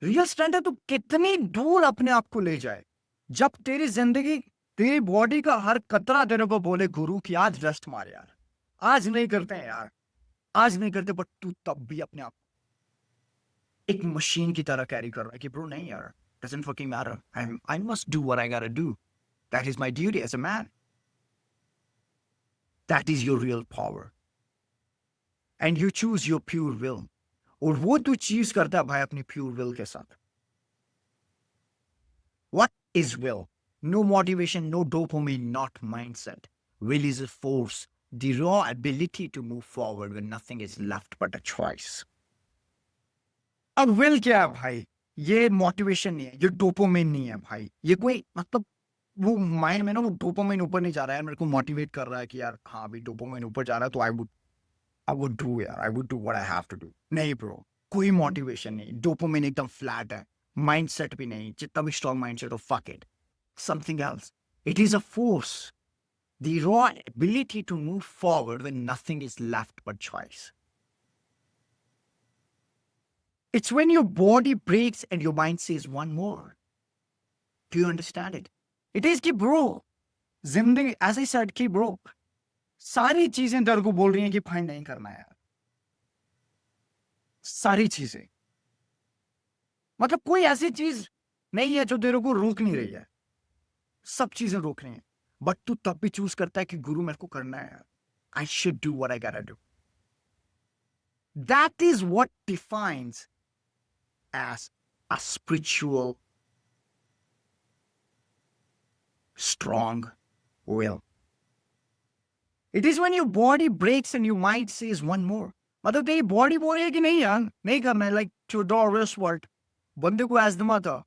रियल स्ट्रेंथ है तो कितनी दूर अपने आप को ले जाए। जब तेरी जिंदगी तेरी बॉडी का हर कतरा तेरे को बोले गुरु की आज रेस्ट मार यार, आज नहीं करते हैं यार, आज नहीं करते, बट तू तब भी अपने आप एक मशीन की तरह कैरी कर रहा है कि ब्रो नहीं यार, doesn't fucking matter, I must do what I gotta do, that is my duty as a man, that is your real power and you choose your pure will। और वो तू चीज करता है भाई अपनी प्योर विल के साथ। What is will? No motivation, no dopamine, not mindset. Will is a force, the raw ability to move forward when nothing is left but a choice। अब विल क्या है भाई? ये मोटिवेशन नहीं है, ये डोपामिन नहीं है भाई, ये कोई मतलब वो माइंड में ना वो डोपामिन ऊपर नहीं जा रहा है, मेरे को मोटिवेट कर रहा है कि यार हाँ अभी डोपामिन ऊपर जा रहा है तो आई वुड डू यार, I would do what I have to do. नहीं ब्रो, कोई मोटिवेशन नहीं, डोपामिन एकदम फ्लैट है, माइंडसेट भी नहीं, जितना भी स्ट्रॉन्ग माइंडसेट हो fuck it, something else। It is a force, the raw ability to move forward when nothing is left but choice। It's when your body breaks and your mind says one more। Do you understand it? It is कि bro, जिंदगी as I said कि bro, सारी चीजें तेरे को बोल रही हैं कि भाई नहीं करना है यार, सारी चीजें, मतलब कोई ऐसी चीज नहीं है जो तेरे को रोक नहीं रही है, सब चीजें रोक रही हैं, बट तू तब भी चूज करता है कि गुरु मेरे को करना है यार, I should do what I gotta do. That is what defines as a spiritual strong will। It is when your body breaks and your mind says one more। मतलब तेरी बॉडी बोल रही है कि नहीं यार नहीं करना है, लाइक थ्योडोर रूजवेल्ट, बंदे को एस्थमा था,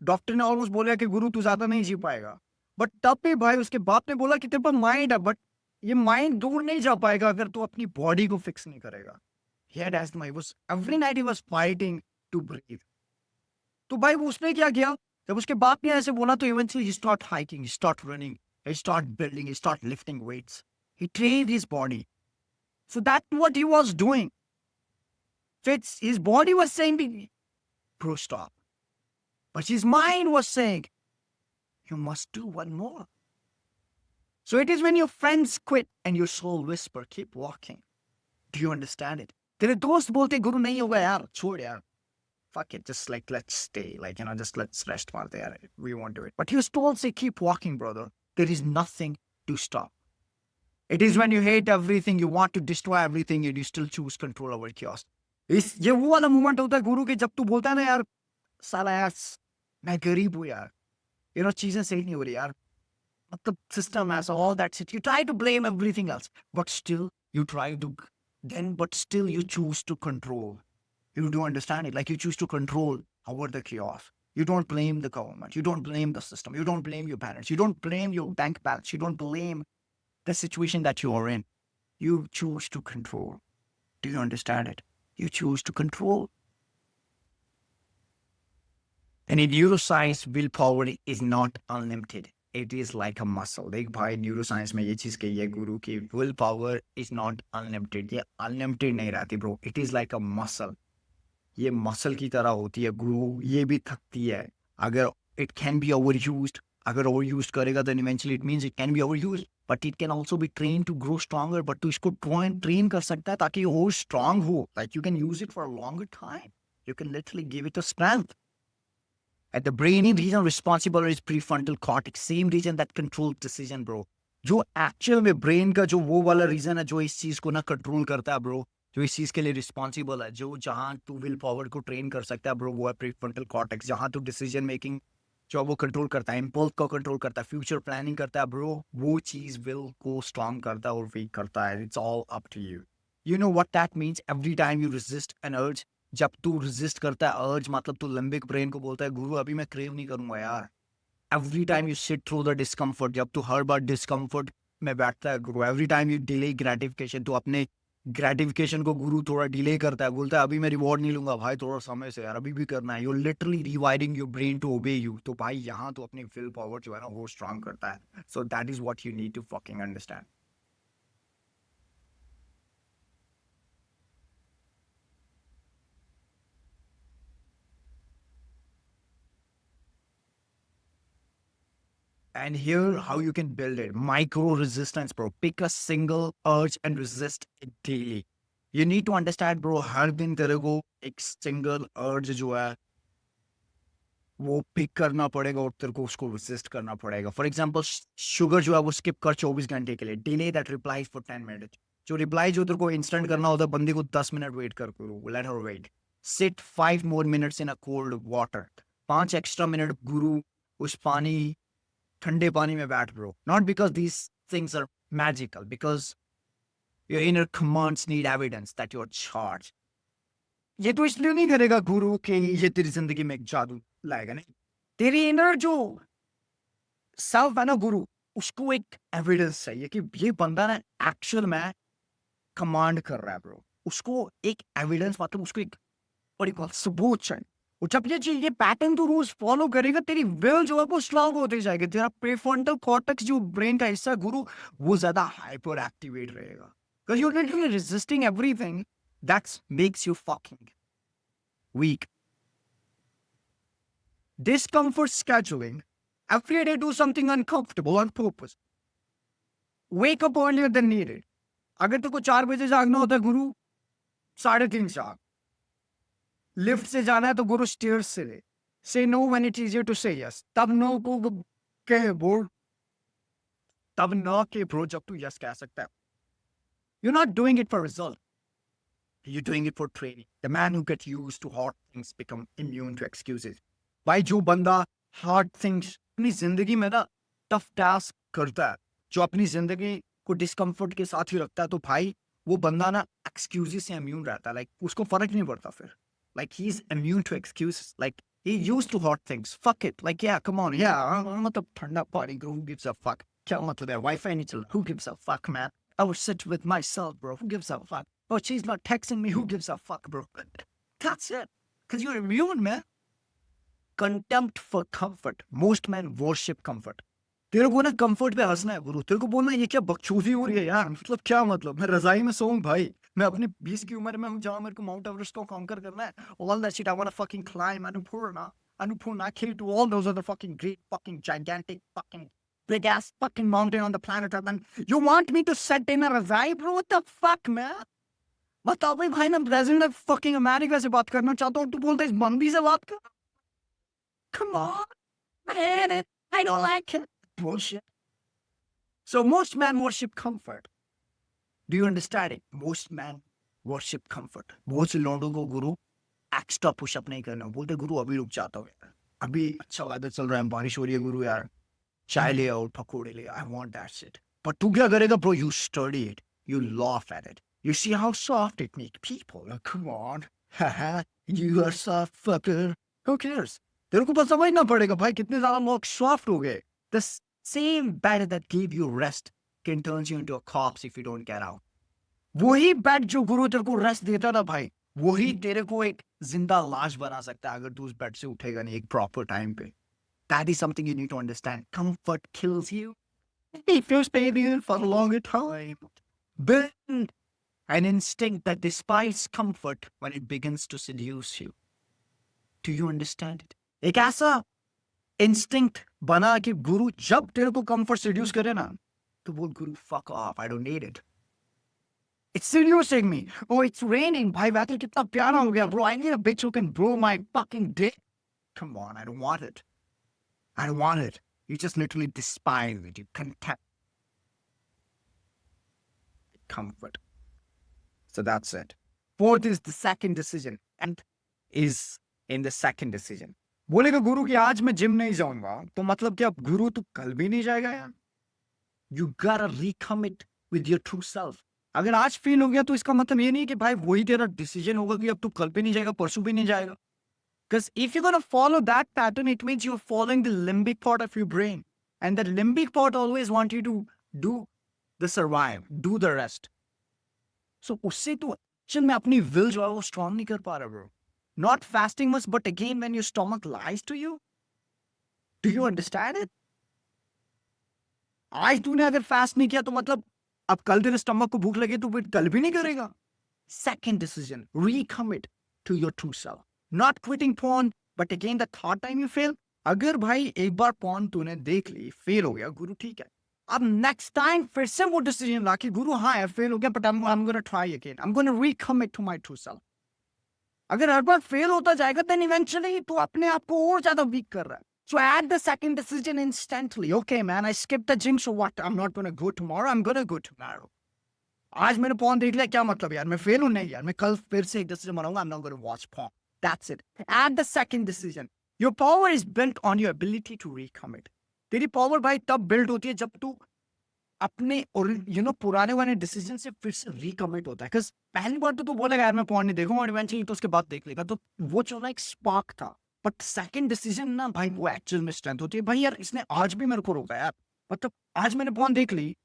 डॉक्टर ने ऑलमोस्ट बोला कि गुरु तू ज्यादा नहीं जी पाएगा, बट तब भी भाई उसके बाप ने बोला कि तेरे पास माइंड है, बट ये माइंड दूर नहीं जा पाएगा अगर तू अपनी बॉडी को फिक्स नहीं करेगा। He had asthma, he was every night he was fighting to breathe। तो भाई वो उसने क्या किया, जब उसके बाप ने ऐसे बोला तो eventually he start hiking, he start running, he start building, he start lifting weights, he trained his body। So that's what he was doing। So his body was saying bro stop, but his mind was saying you must do one more। So it is when your friends quit and your soul whisper keep walking। Do you understand it? तेरे दोस्त बोलते गुरु नहीं होगा यार, छोड़ यार, fuck it, just like let's stay, like just let's rest मारते यार, we won't do it। But you still say keep walking brother, there is nothing to stop। It is when you hate everything, you want to destroy everything and you still choose control over chaos। ये वो वाला moment होता है गुरु के जब तू बोलता है ना यार साला यार मैं गरीब हूँ यार, चीजें सही नहीं हो रही यार, मतलब सिस्टम ऐसा, all that shit, you try to blame everything else but still you try to but still you choose to control। You do understand it, like you choose to control over the chaos। You don't blame the government, you don't blame the system, you don't blame your parents, you don't blame your bank balance, you don't blame the situation that you are in, you choose to control। Do you understand it? You choose to control। And in neuroscience willpower is not unlimited, it is like a muscle। देख भाई neuroscience में ये चीज कही है गुरु की, will power is not unlimited, ये unlimited नहीं रहती bro, it is like a muscle, ये मसल की तरह होती है गुरु, ये भी थकती है अगर it can be overused, अगर ओवर यूज करेगा तो eventually it means it can be overused, but it can also be train to grow stronger. But तू इसको ट्रेन कर सकता है ताकि वो स्ट्रांग हो, like you can use it for a longer time, you can literally give it a strength. At the brain region responsible is prefrontal cortex, same region that controls decision bro। जो actual में brain का जो वो वाला reason है जो इस चीज को ना कंट्रोल करता है ब्रो, जो इस चीज के लिए रिस्पॉन्सिबल है, जो जहां तू विल पावर को ट्रेन कर सकता है ब्रो, वो है प्रीफ्रंटल कॉर्टेक्स, जहां तू डिसीजन मेकिंग जो वो कंट्रोल करता है, इम्पल्स को कंट्रोल करता है, फ्यूचर प्लानिंग करता है ब्रो, वो चीज विल को स्ट्रॉन्ग करता है और वीक करता है। It's all up to you. You know what that means, every time you resist an urge, जब तू रेजिस्ट करता है अर्ज मतलब तू लिम्बिक ब्रेन को बोलता है गुरु अभी मैं क्रेव नहीं करूंगा यार, every time you sit through the discomfort, जब तू हर बार डिस्कम्फर्ट में बैठता है गुरु, every time you delay gratification, तो अपने ग्रेटिफिकेशन को गुरु थोड़ा डिले करता है, बोलता है अभी मैं रिवॉर्ड नहीं लूंगा भाई, थोड़ा समय से यार, अभी भी करना है। You literally rewiring your brain to obey you. तो भाई यहाँ तो अपनी विल पावर जो है ना वो स्ट्रांग करता है। So that is what you need to fucking understand. And here, how you can build it. Micro resistance, bro. Pick a single urge and resist it daily. You need to understand, bro, हर दिन तेरे को एक single urge जो है वो pick करना पड़ेगा और तेरे को उसको resist करना पड़ेगा। फॉर एग्जाम्पल शुगर जो है वो स्किप कर 24 घंटे के लिए, delay that reply for 10 minute. जो रिप्लाई जो तेरे को इंस्टेंट करना होता है, बंदे को 10 मिनट वेट कर करो, let her wait. Sit 5 more minutes in a cold water। 5 extra minute गुरु उस पानी, ठंडे पानी में बैठ bro. Not because these things are magical, because your inner commands need evidence that you are charge. ये तो इसलिए नहीं करेगा गुरु कि ये तेरी जिंदगी में एक जादू लाएगा, नहीं। तेरी इनर जो सेल्फ है ना गुरु, उसको एक एविडेंस चाहिए कि ये बंदा ना एक्चुअल में कमांड कर रहा है ब्रो। उसको एक एविडेंस, मतलब उसको एक सबूत चाहिए। और जब ये पैटर्न तो रोज फॉलो करेगा, तेरी विल जो है वो स्ट्रांग होती जाएगी। तेरा प्रीफ्रंटल कॉर्टेक्स जो ब्रेन का हिस्सा गुरु, वो ज्यादा हाइपर एक्टिवेट रहेगा, because you are literally resisting everything that makes you fucking weak. Discomfort scheduling. Every day do something uncomfortable on purpose. Wake up earlier than needed. अगर तेरे को 4 बजे जागना होता है गुरु, 3:30 जाग। लिफ्ट से जाना है तो गुरु स्टेयर्स से ले। Say no when it's easier to say yes. तब नो को कहे बोल, तब ना के ब्रो जब तू यस कह सकता है। You're not doing it for result. You're doing it for training. The man who gets used to hard things become immune to excuses. भाई जो बंदा हार्ड थिंग्स अपनी जिंदगी में ना टफ टास्क करता है, जो अपनी जिंदगी को डिस्कम्फर्ट के साथ ही रखता है, तो भाई वो बंदा ना एक्सक्यूजेस से इम्यून रहता है। लाइक उसको फर्क नहीं पड़ता फिर। Like he is immune to excuses, like he used to hot things. Fuck it, like yeah come on, या मतलब ठंडा पानी, हु गिव्स अ फक। क्या मतलब है वाईफाई नहीं चल, who gives a fuck man. I will sit with my self bro, who gives a fuck. But she is not texting me, who gives a fuck bro. That's it, cuz you're immune man. Contempt for comfort. Most men worship comfort. तेरे को ना comfort पे हंसना है गुरु, तेरे को बोलना है ये क्या बकचोदी हो रही है यार, मतलब क्या मतलब, मैं रजाई में सोऊं भाई, मैं अपने 20 की उम्र में हूं जहां मेरे को माउंट एवरेस्ट को कॉन्कर करना है। All that shit I want to fucking climb Annapurna, kill to all those other fucking great fucking gigantic fucking big ass fucking mountain on the planet Earth, and you want me to sit in a रजाई bro? What the fuck man? बताओ भाई मैं president of fucking America से बात करना चाहता हूँ, तू बोलता है इस बंदी से बात कर। Come on, man, I don't like it. Bullshit. So most men worship comfort. Do you understand it? Most men worship comfort. बहुत से लोगों को गुरु एक्स्ट्रा पुशअप नहीं करना, बोलते गुरु अभी रुक जाता हूँ यार, अभी अच्छा वेदर चल रहा है, बारिश हो रही है गुरु यार, चाय ले आओ, पकौड़े ले, I want that shit. But तू क्या करेगा bro? You study it. You laugh at it. You see how soft it makes people. Oh, come on. Haha, you are soft fucker. Who cares? तेरे को बस समझना पड़ेगा भाई कितने ज्यादा लोग सॉफ्ट हो गए। The same bed that gave you rest can turn you into a corpse if you don't get out. वही बेड जो गुरु तेरे को रेस्ट देता था भाई, वही तेरे को एक जिंदा लाश बना सकता है अगर तू उस बेड से उठेगा नहीं एक प्रॉपर टाइम पे। That is something you need to understand. Comfort kills you if you stay there for a longer time. Build an instinct that despises comfort when it begins to seduce you. Do you understand it? एक ऐसा instinct बना कि गुरु जब तेरे को comfort seduces करे ना, तो बोल गुरु fuck off, I don't need it, it's seducing me. Oh it's raining, भाई वेदर कितना प्यारा हो गया bro, I need a bitch who can bro my fucking day. Come on, I don't want it, I don't want it. You just literally despise it, you contempt comfort. So that's it. Fourth is the second decision, and is in the second decision. बोलेगा गुरु कि आज मैं gym नहीं जाऊंगा, तो मतलब क्या गुरु तू कल भी नहीं जाएगा यार? You gotta recommit with your true self. अगर आज फील हो गया तो इसका मतलब ये नहीं कि भाई वही तेरा डिसीजन होगा कि अब तू कल भी नहीं जाएगा, परसों भी नहीं जाएगा। Because if you're going to follow that pattern, it means you're following the limbic part of your brain. And the limbic part always want you to do the survive, do the rest. So उससे तो चल मैं अपनी will जो है वो strong नहीं कर पा रहा bro. Not fasting much, but again when your stomach lies to you, do you understand it? आज तूने अगर फास्ट नहीं किया तो मतलब अब कल तेरे स्टमक को भूख लगे तो फिर कल भी नहीं करेगा. Second decision, recommit to your true self. Not quitting porn, but again the third time you fail. अगर भाई एक बार porn तूने देख ली, फेल हो गया, गुरु ठीक है. अब next time फिर से वो decision ला कि गुरु हाँ यार फेल हो गया, but I'm gonna try again. I'm gonna recommit to my true self. अगर हर बार फेल होता जाएगा, then eventually तू अपने आप को और ज्यादा weak कर रहा है. So add the second decision instantly. Okay, man, I skipped the gym, so what? I'm not gonna go tomorrow. I'm gonna go tomorrow. आज मैंने porn देख लिया, क्या मतलब यार? मैं फेल हूँ नहीं यार. मैं कल फिर से एक decision बनाऊंगा. I'm not gonna watch porn. That's it. Add the second decision. Your power is built on your ability to recommit. तेरी power भाई तब build होती है जब तू अपने और पुराने वाले डिसीजन से फिर से रिकमिट होता है. बिकॉज पहली बार तो तू बोलेगा यार मैं porn नहीं देखूंगा, और इवेंचुअली तो उसके बाद देख लेगा. तो वो जो एक स्पार्क था. बट सेकंड डिसीजन ना भाई वो एक्चुअल में स्ट्रेंथ होती है. भाई यार इसने आज भी मेरे को रोका यार. मतलब आज मैंने porn देख ली,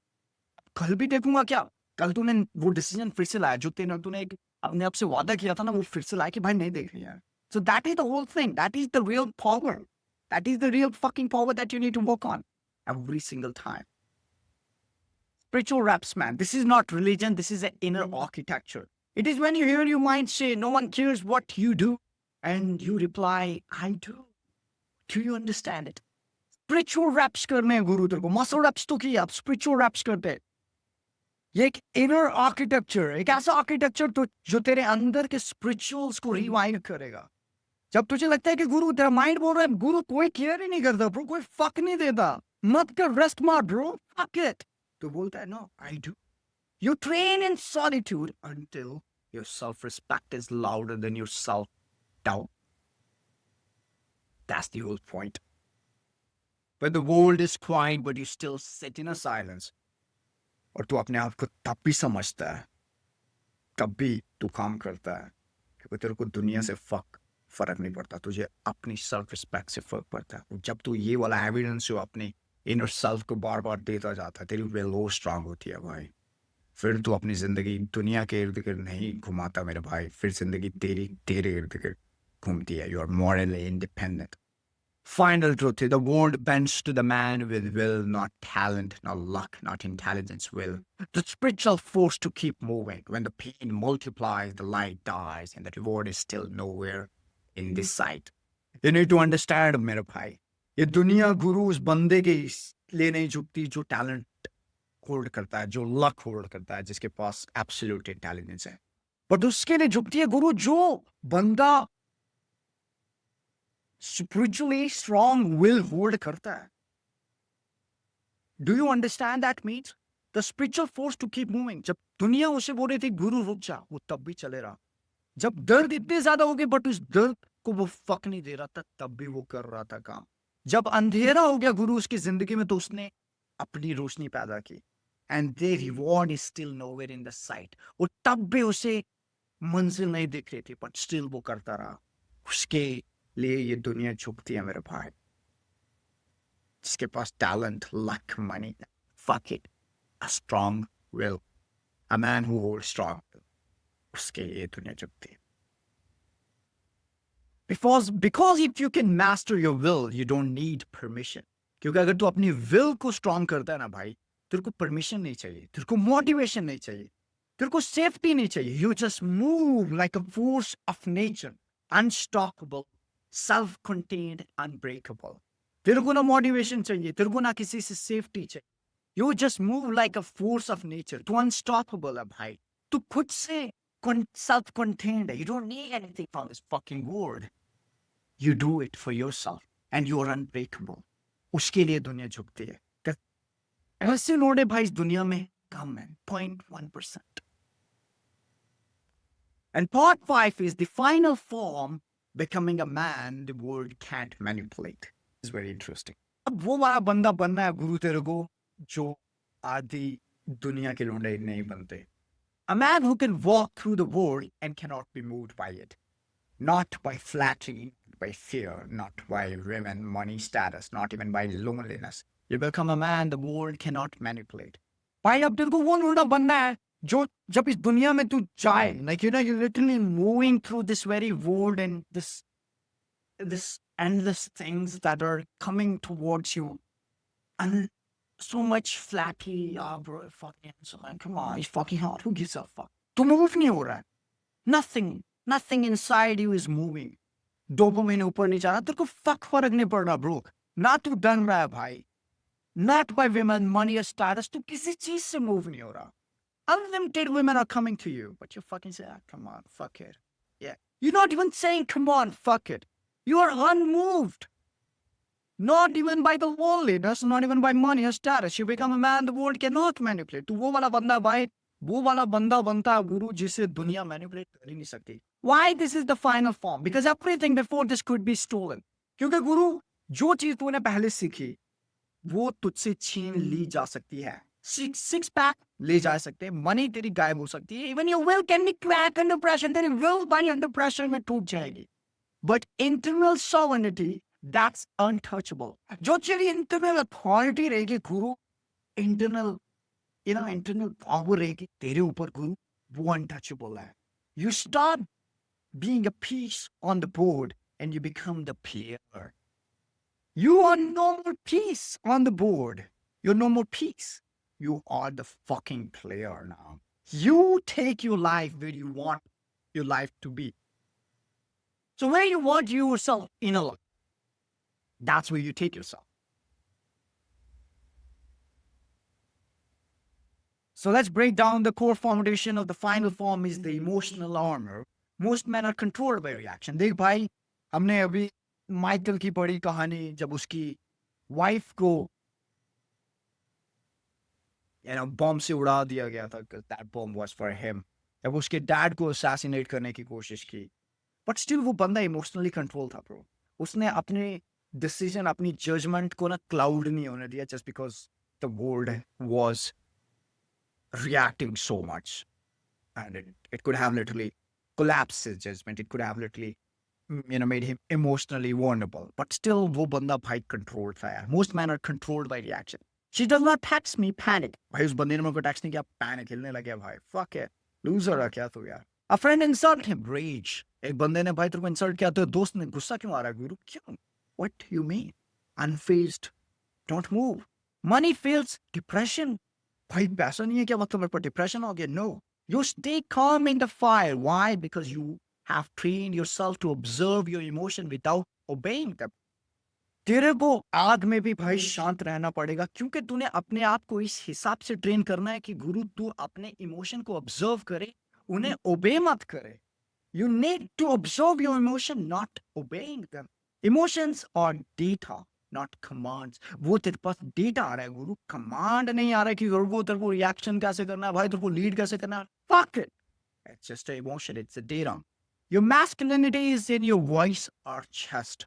कल भी देखूंगा क्या? कल तूने वो डिसीजन फिर से लाया जो तूने एक अपने आप से वादा किया था ना, वो फिर से लाया कि भाई नहीं देख रही यार. So that is the whole thing. That is the real power. That is the real fucking power that you need to work on every single time. Spiritual reps, man. This is not religion. This is an inner architecture. It is when you hear your mind say, no one cares what you do. And you reply, I do. Do you understand it? Spiritual reps करने हैं गुरु तेरे को. Muscle reps तो किया, अब spiritual reps करते हैं. ये एक inner architecture, एक ऐसा architecture तो जो तेरे अंदर के spirituals को rewind करेगा. जब तुझे लगता है कि गुरु तेरा mind बोल रहा है, गुरु कोई care ही नहीं करता bro, कोई fuck नहीं देता. मत कर, rest मार bro, fuck it. तो बोलता है, no, I do. You train in solitude until your self-respect is louder than your self-doubt. That's the whole point. When the world is quiet, but you still sit in a silence. और तू अपने आप को तब भी समझता है, तब भी तू काम करता है, क्योंकि तेरे को दुनिया से फर्क नहीं पड़ता. तुझे अपनी सेल्फ-रिस्पेक्ट से फर्क पड़ता है. और जब तू ये वाला एविडेंस जो अपनी इनर सेल्फ को बार बार देता जाता है, तेरी विल वो स्ट्रांग होती है भाई. फिर तू अपनी जिंदगी दुनिया के इर्द गिर्द नहीं घुमाता मेरे भाई. फिर जिंदगी तेरे इर्द गिर्द घूमती है. You are morally independent. Final truth: the world bends to the man with will, not talent, not luck, not intelligence. Will, the spiritual force to keep moving. When the pain multiplies, the light dies, and the reward is still nowhere in this sight. You need to understand, मेरे भाई. ये दुनिया गुरु उस बंदे के लिए नहीं झुकती जो टैलेंट होल्ड करता है, जो लक होल्ड करता है, जिसके पास एब्सोल्यूट इंटेलिजेंस है. बट उसके लिए झुकती है गुरु जो बंदा spiritually strong will hold करता है. Do you understand that means? The spiritual force to keep moving. जब दुनिया उसे बोल रही थी गुरु रुक जा, वो तब भी चले रहा. जब दर्द इतने ज्यादा हो गए बट उस दर्द को वो फक नहीं दे रहा था, तब भी वो कर रहा था काम. जब अंधेरा हो गया गुरु उसकी जिंदगी में, तो उसने अपनी रोशनी पैदा की. And the reward is still nowhere in the sight. और तब भी उसे मंजिल नहीं दिख रही थी, but still वो करता रहा. उसके लिए ये दुनिया झुकती है मेरे भाई. जिसके पास talent, luck, money, fuck it, a strong will, a man who holds strong will, उसके लिए ये दुनिया झुकती है. Because if you can master your will, you don't need permission. क्योंकि अगर तू अपनी will को strong करता है ना भाई, तेरे को permission नहीं चाहिए, तेरे को motivation नहीं चाहिए, तेरे को safety नहीं चाहिए. You just move like a force of nature, unstoppable, self-contained, unbreakable. तेरे को ना motivation चाहिए, तेरे को ना किसी से safety चाहिए. You just move like a force of nature. तू unstoppable है भाई. तू खुद से self-contained है. You don't need anything from this fucking world. You do it for yourself and you are unbreakable. उसके लिए दुनिया झुकती है. ऐसे लोग हैं भाई इस दुनिया में कम है, 0.1%. And part 5 is the final form, becoming a man the world can't manipulate. It's very interesting. अब वो वाला बंदा बनना है गुरु तेरे को जो आधी दुनिया के लोंडे नहीं बनते. A man who can walk through the world and cannot be moved by it. Not by flattery, by fear, not by women, money, status, not even by loneliness. You become a man the world cannot manipulate. भाई अब तेरे को वो लौंडा बनना है जो जब इस दुनिया में तू जाए, like you know, you're literally moving through this very world and this endless things that are coming towards you, and so much flappy. Ah, bro, fucking so man, come on, it's fucking hard. Who gives a fuck? तू move नहीं हो रहा है. Nothing inside you is moving. Dopamine ऊपर नहीं जा रहा, तेरे को फर्क नहीं पड़ रहा, bro. ना तू डर रहा है भाई, not by women, money or status. तू किसी चीज से move नहीं हो रहा. Unlimited women are coming to you, but you fucking say, ah, come on, fuck it. Yeah, you're not even saying, come on, fuck it. You are unmoved. Not even by the loneliness, not even by money or status. You become a man the world cannot manipulate. तू वो वाला बंदा भाई, वो वाला बंदा बनता है गुरु जिसे दुनिया manipulate कर ही नहीं सकती. Why this is the final form? Because everything before this could be stolen. क्योंकि गुरु जो चीज तूने पहले सीखी वो तुझसे छीन ली जा सकती है. Six pack ले जा सकते हैं, मनी तेरी गायब हो सकती है, even your will can be cracked under pressure, तेरी will बनी under pressure में टूट जाएगी. But internal sovereignty, that's untouchable. जो तेरी internal authority रहेगी गुरु, internal power रहेगी तेरे ऊपर गुरु, वो untouchable है. You stop being a piece on the board and you become the player. You are no more piece on the board. You're no more piece. You are the fucking player now. You take your life where you want your life to be. So where you want yourself in a life, that's where you take yourself. So let's break down the core foundation of the final form is the emotional armor. Most men are controlled by reaction. देख भाई, हमने अभी Michael की पढ़ी कहानी जब उसकी wife को बॉम्ब से उड़ा दिया गया था, that bomb was for him. जब उसके डैड को assassinate करने की कोशिश की, but still वो बंदा इमोशनली कंट्रोल था ब्रो. उसने अपने डिसीजन, अपनी जजमेंट को ना क्लाउड नहीं होने दिया just because the world was reacting so much, and it could have literally collapsed his judgment. It could have literally made him emotionally vulnerable. But still वो बंदा भाई controlled था यार. Most men are controlled by reaction. She does not text me, panic. भाई उस बंदे ने मेरे को text नहीं किया, panic हिलने लग गया भाई. Fuck it, loser है क्या तू यार. A friend insulted him, rage. एक बंदे ने भाई तेरे को insult किया तो दोस्त ने गुस्सा क्यों आ रहा है गुरु? क्यों? What do you mean? Unfazed, don't move. Money feels depression. भाई पैसा नहीं है क्या मतलब मेरे पर डिप्रेशन हो गया? No. You stay calm in the fire. Why? Because you have trained yourself to observe your emotion without obeying them. तेरे को आग में भी भाई शांत रहना पड़ेगा क्योंकि तूने अपने आप को इस हिसाब से ट्रेन करना है कि गुरु तू अपने इमोशन को ऑब्जर्व करे, उन्हें ओबे मत करे. You need to observe your emotion, not obeying them. Emotions are data, not commands. वो तेरे पास डेटा आ रहा है गुरु, कमांड नहीं आ रहा है कि वो तेरे को रिएक्शन कैसे करना है भाई, तेरे को लीड कैसे करना है. Fuck it. It's just an emotion, it's a data. Your masculinity is in your voice or chest.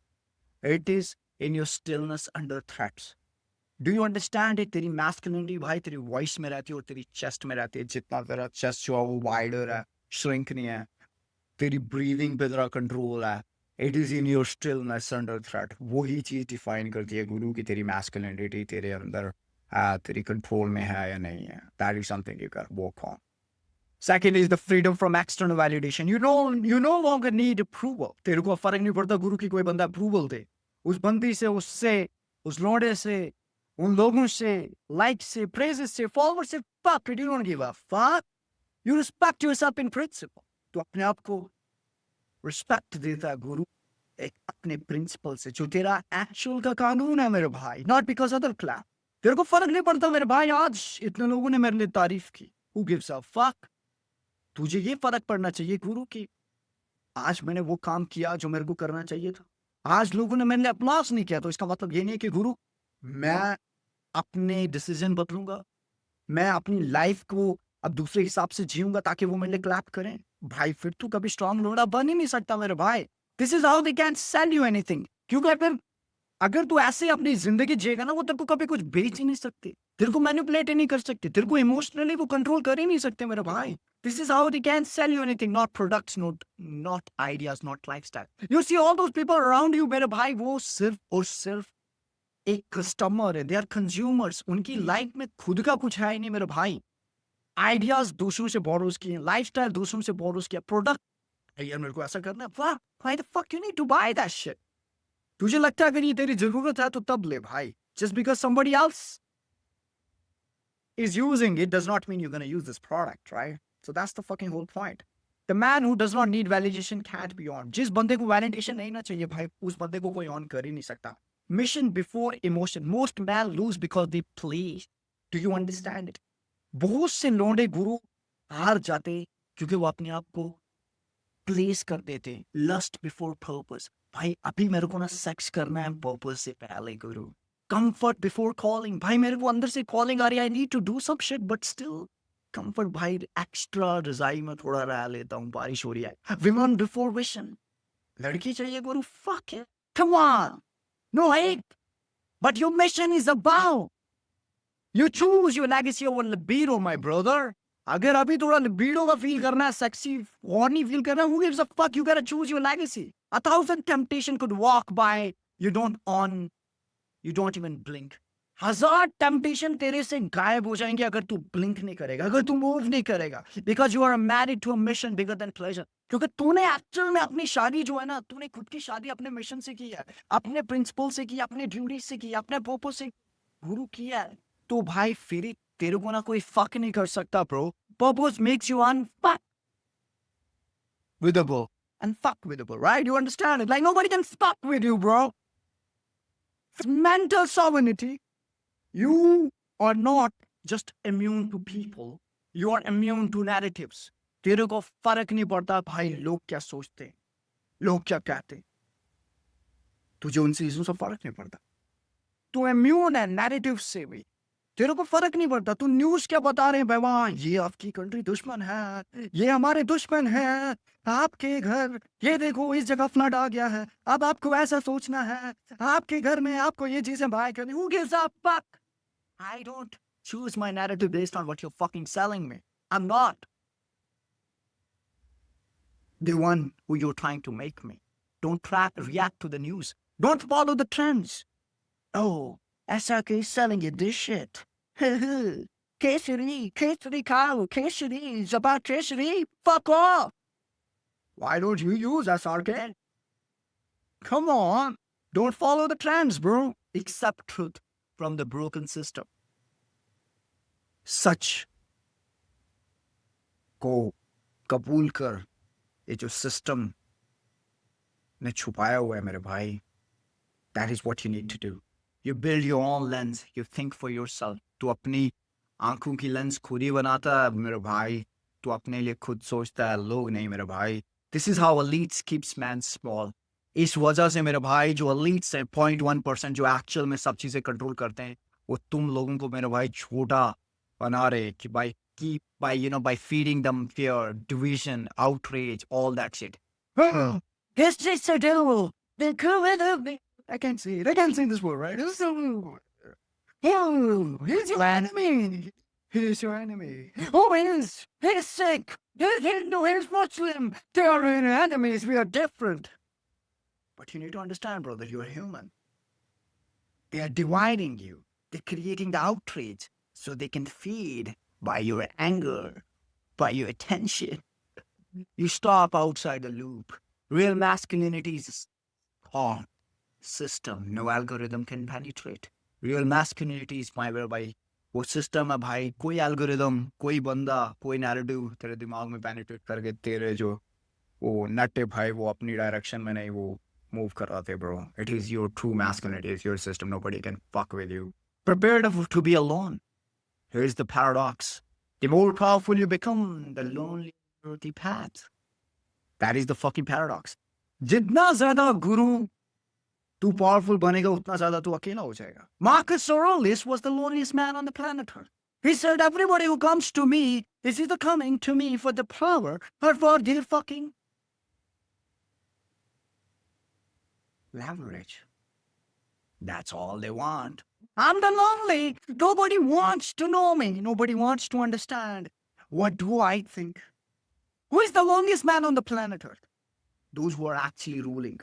It is in your stillness under threats. Do you understand it? तेरी masculinity भाई तेरी voice में रहती है और तेरी chest में रहती है. जितना तेरा chest जो है वो wider है, shrink नहीं है. तेरी breathing पे तेरा control है. It is in your stillness under threat. वही चीज define करती है गुरु की तेरी masculinity तेरे अंदर तेरी control में है या नहीं है. That is something you gotta work on. Second is the freedom from external validation. You no longer need approval. तेरे को फर्क नहीं पड़ता गुरु की कोई बंदा approval दे. उस बंदी से, उससे, उस लौंडे से, उन लोगों से, like से, praises से, followers से, fuck it, you don't give a fuck. You respect yourself in principle. तो अपने आप को respect देता है गुरु एक अपने principle से जो तेरा actual का कानून है मेरे भाई. Not because other clap. तेरे को फर्क नहीं पड़ता मेरे भाई आज इतने लोगों ने मेरे लिए तारीफ की. Who gives a fuck? तुझे ये फर्क पड़ना चाहिए गुरु की आज मैंने वो काम किया जो मेरे को करना चाहिए था. आज लोगों ने मेरे लिए अपलास नहीं किया तो इसका मतलब ये नहीं है कि गुरु मैं अपने डिसीजन बदलूंगा, मैं अपनी लाइफ को अब दूसरे हिसाब से जीऊंगा ताकि वो मेरे लिए क्लैप करें. भाई फिर तू कभी स्ट्रांग लोड़ा बन ही नहीं सकता मेरे भाई. This is how they can sell you anything. क्योंकि फिर
अगर तू ऐसे अपनी जिंदगी जिएगा ना, वो तेरे को कभी कुछ बेच ही नहीं सकते, तेरे को मैनिपुलेट ही नहीं कर सकते, तेरे को इमोशनली वो कंट्रोल कर ही नहीं सकते मेरे भाई. This is how they can sell you anything, not products, not ideas, not lifestyle. You see all those people around you, मेरे भाई, वो सिर्फ और सिर्फ एक कस्टमर है. They are consumers. उनकी लाइफ में खुद का कुछ है ही नहीं मेरे भाई. आइडियाज दूसरों से बोरोस किए, लाइफस्टाइल दूसरों से बोरोस किया, प्रोडक्ट यार मेरे को ऐसा करना है. वाह, why the fuck you need to buy that shit? तुझे लगता है अगर ये तेरी जरूरत है तो तब ले भाई. Just because somebody else is using it does not mean you're going to use this product, right? So that's the fucking whole point. The man who does not need validation can't be on. जिस बंदे को validation नहीं ना चाहिए भाई, उस बंदे को कोई on कर ही नहीं सकता. Mission before emotion. Most men lose because they play. Do you understand it? बहुत से लौंडे गुरु हार जाते क्योंकि वो अपने आप को प्लेस कर देते. Lust before purpose. भाई अभी मेरे को ना सेक्स करना है पर्पस से पहले गुरु. Comfort before calling. भाई मेरे को अंदर से कॉलिंग आ रही है, I need to do some shit, but still comfort भाई, एक्स्ट्रा रजाई में थोड़ा रह लेता हूँ, बारिश हो रही है. Women before vision. लड़की चाहिए गुरु. Fuck it, come on, no hate, but your mission is about you choose your legacy over libido, my brother. अगर अभी थोड़ा libido का feel करना है, sexy, horny feel करना है, who gives a fuck? You gotta choose your legacy. 1,000 temptation could walk by. You don't even blink. 1,000 temptation तेरे से गायब हो जाएंगे अगर तू blink नहीं करेगा, अगर तू move नहीं करेगा. Because you are married to a mission bigger than pleasure. क्योंकि तूने एक्चुअल में अपनी शादी जो है ना, तूने खुद की शादी अपने मिशन से की है, अपने प्रिंसिपल से की, अपने ड्यूटी से की, अपने पर्पस से गुरु किया है. तो भाई फिर तेरे को ना कोई फक नहीं कर सकता bro. Purpose makes you unfuckwithable and fuck विदेबल, right? You understand it? Like nobody can fuck with you, bro. It's mental sovereignty. You are not just immune to people. You are immune to narratives. तेरे को फर्क नहीं पड़ता भाई लोग क्या सोचते, लोग क्या कहते. तुझे उन चीजों से फर्क नहीं पड़ता. तू इम्यून है नैरेटिव से भी. तेरे को फर्क नहीं पड़ता. तू न्यूज क्या बता रहे हैं भाई, वहाँ ये आपकी कंट्री दुश्मन है, ये हमारे दुश्मन है, आपके घर ये देखो इस जगह फ्लड आ गया है, अब आपको ऐसा सोचना है, आपके घर में आपको ये चीजें बाय करनी. Who gives a fuck? I don't choose my narrative based on what you're fucking selling me. I'm not the one who you're trying to make me. Don't react to the news. Don't follow the trends. Oh, SRK is selling you this shit. Kesari cow, Kesari is about Kesari. Fuck off. Why don't you use SRK? Come on. Don't follow the trends, bro. Accept truth from the broken system. सच को कबूल कर. ये जो system ने छुपाया हुआ है मेरे भाई, that is what you need to do. You build your own lens. You think for yourself. तू अपनी आंखों की लेंस खुद ही बनाता है मेरे भाई. तू अपने लिए खुद सोचता है, लोग नहीं मेरे भाई. This is how elites keeps man small. इस वजह से मेरे भाई जो elites हैं 0.1% जो एक्चुअल में सब चीजें कंट्रोल करते हैं, वो तुम लोगों को मेरे भाई छोटा बना रहे कि by feeding them fear, division, outrage, all that shit. It's just so terrible. They come with me. I can't say it. I can't say this word, right? It's so... Oh, he's your enemy. He's your enemy. Oh, he's sick. He's Muslim. They are enemies. We are different. But you need to understand, brother, you're human. They are dividing you. They're creating the outrage so they can feed by your anger, by your attention. You stop outside the loop. Real masculinity is calm system. No algorithm can penetrate. Real masculinity is my whereby वो system है भाई. कोई algorithm, कोई बंदा, कोई narrative तेरे दिमाग में पेनिट्रेट करके तेरे जो वो नट है भाई, वो अपनी डायरेक्शन में नहीं वो मूव कराते bro. It is your true masculinity. It's your system. Nobody can fuck with you. Prepare to be alone. Here's the paradox. The more powerful you become, the lonelier the path. That is the fucking paradox. जितना ज्यादा गुरु तू powerful बनेगा, उतना ज्यादा तू अकेला हो जाएगा. Marcus Aurelius was the loneliest man on the planet Earth. He said, everybody who comes to me is either coming to me for the power or for their fucking leverage. That's all they want. I'm the lonely. Nobody wants to know me. Nobody wants to understand. What do I think? Who is the longest man on the planet Earth? Those who are actually ruling.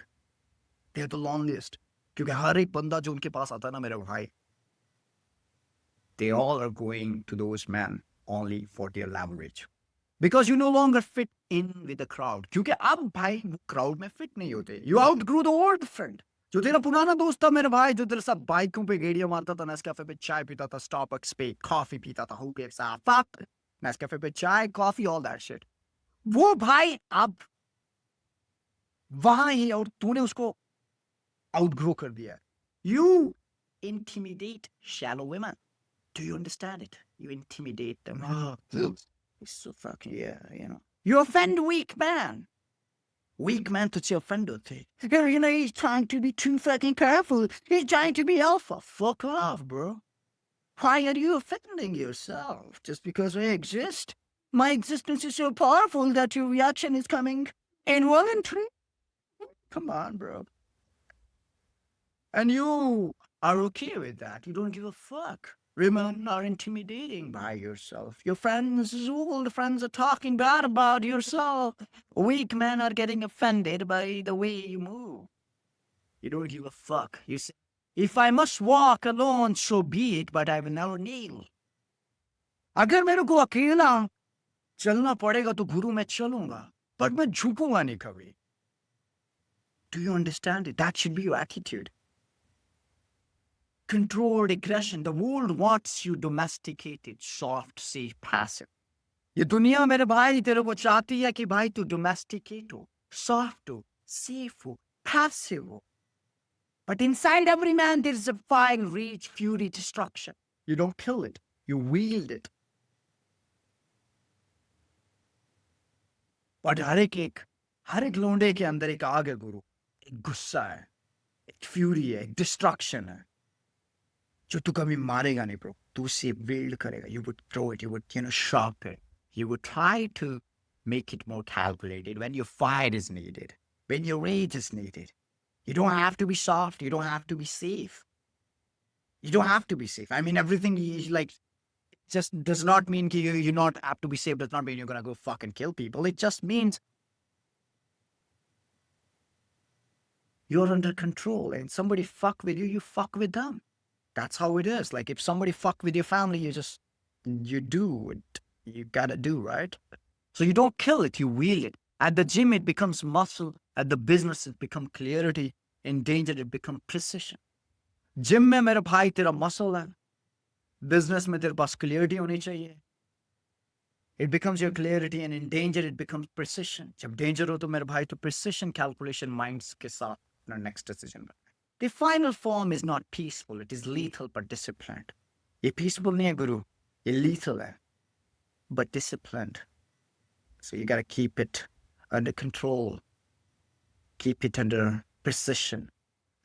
They're the longest. क्योंकि हर एक बंदा जो उनके पास आता है ना मेरे भाई, they all are going to those men only for their leverage. Because you no longer fit in with the crowd. क्योंकि अब भाई crowd में fit नहीं होते. You outgrew the old friend. जो तेरा पुराना दोस्त था मेरे भाई, जो तेरे साथ बाइकों पे गेड़ियां मारता था, नेस्कैफे पे चाय पीता था, स्टारबक्स पे कॉफी पीता था, who gives a fuck, Nescafe पे चाय, कॉफी, all that shit. वो भाई अब वहां ही, और तूने उसको outgrow कर दिया. You intimidate shallow women. Do you understand it? You intimidate them. It's so fucking, yeah, you know. You offend weak man. Weak man to offend थे. You know, he's trying to be too fucking careful. He's trying to be alpha. Fuck off, bro. Why are you offending yourself? Just because I exist? My existence is so powerful that your reaction is coming involuntary? Come on, bro. And you are okay with that. You don't give a fuck. Women are intimidating by yourself. Your friends, all the friends are talking bad about yourself. Weak men are getting offended by the way you move. You don't give a fuck. You say, if I must walk alone, so be it, but I will never kneel. अगर मेरे को अकेला चलना पड़ेगा तो गुरु मैं चलूंगा, but मैं झुकूंगा नहीं कभी. Do you understand it? That should be your attitude. Controlled aggression. The world wants you domesticated, soft, safe, passive. ये दुनिया मेरे भाई तेरे को चाहती है कि भाई तू domesticate हो, soft हो, safe हो, passive हो. But inside every man there is a fire, rage, fury, destruction. You don't kill it. You wield it. But हर एक लोंडे के अंदर एक आग है गुरु, एक गुस्सा है, एक फ्यूरी है, एक डिस्ट्रक्शन है, जो तू कभी मारेगा नहीं ब्रो. तू उसे wield करेगा. You would throw it. You would, sharp it. You would try to make it more calculated when your fight is needed, when your rage is needed. You don't have to be soft. You don't have to be safe. You don't have to be safe. I mean, everything is like, just does not mean you not have to be safe. Does not mean you're gonna go fucking kill people. It just means you're under control, and somebody fuck with you, you fuck with them. That's how it is. Like if somebody fuck with your family, you do what you gotta do, right? So you don't kill it, you wield it. At the gym, it becomes muscle. At the business, it becomes clarity. In danger, it becomes precision. Gym में मेरा भाई तेरा muscle है. Business में तेरे पास clarity होनी चाहिए. It becomes your clarity, and in danger, it becomes precision. जब danger हो तो मेरे भाई तो precision calculation minds के साथ अपना next decision. The final form is not peaceful. It is lethal but disciplined. ये peaceful नहीं है गुरु. ये lethal है, but disciplined. So you gotta keep it under control. Keep it under precision.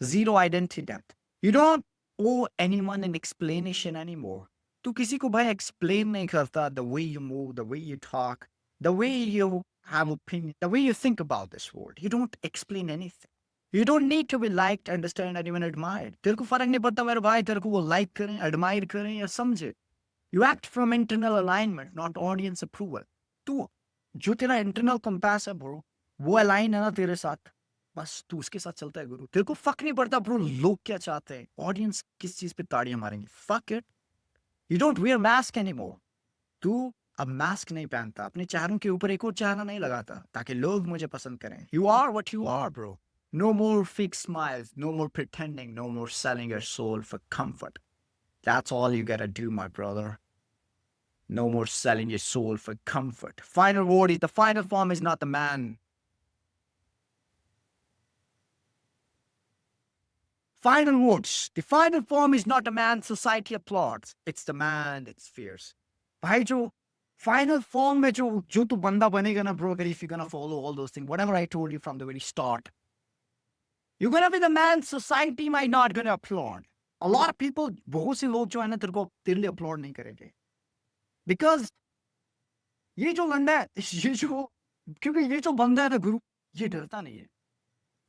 Zero identity depth. You don't owe anyone an explanation anymore. तू किसी को भाई explain नहीं करता the way you move, the way you talk, the way you have opinion, the way you think about this world. You don't explain anything. You don't need to be liked, understand, and even admired. तेरे को फर्क नहीं पड़ता मेरे भाई तेरे को वो like करें, admire करें या समझे. You act from internal alignment, not audience approval. तू जो तेरा internal compass है bro, वो align है ना तेरे साथ, बस तू उसके साथ चलता है गुरु. तेरे को फर्क नहीं पड़ता bro लोग क्या चाहते हैं, audience किस चीज पे ताड़ियां मारेंगे. Fuck it. You don't wear mask anymore. तू अब mask नहीं पहनता, अपने चेहरों के ऊपर एक और चेहरा नहीं लगाता ताकि लोग मुझे पसंद करें. You are what you are, bro. No more fake smiles, no more pretending, no more selling your soul for comfort. That's all you gotta do, my brother. No more selling your soul for comfort. Final word is the final form is not the man. Final words. The final form is not the man society applauds. It's the man that fears. भाई जो final form में जो तू बंदा बनेगा ना bro, if you're gonna follow all those things, whatever I told you from the very start, you're gonna be the man society might not gonna applaud. A lot of people, बहुत से लोग जो है ना तेरे लिए applaud नहीं करेंगे. Because ये जो लंडा है, क्योंकि ये जो बंदा है ना गुरु, ये डरता नहीं है.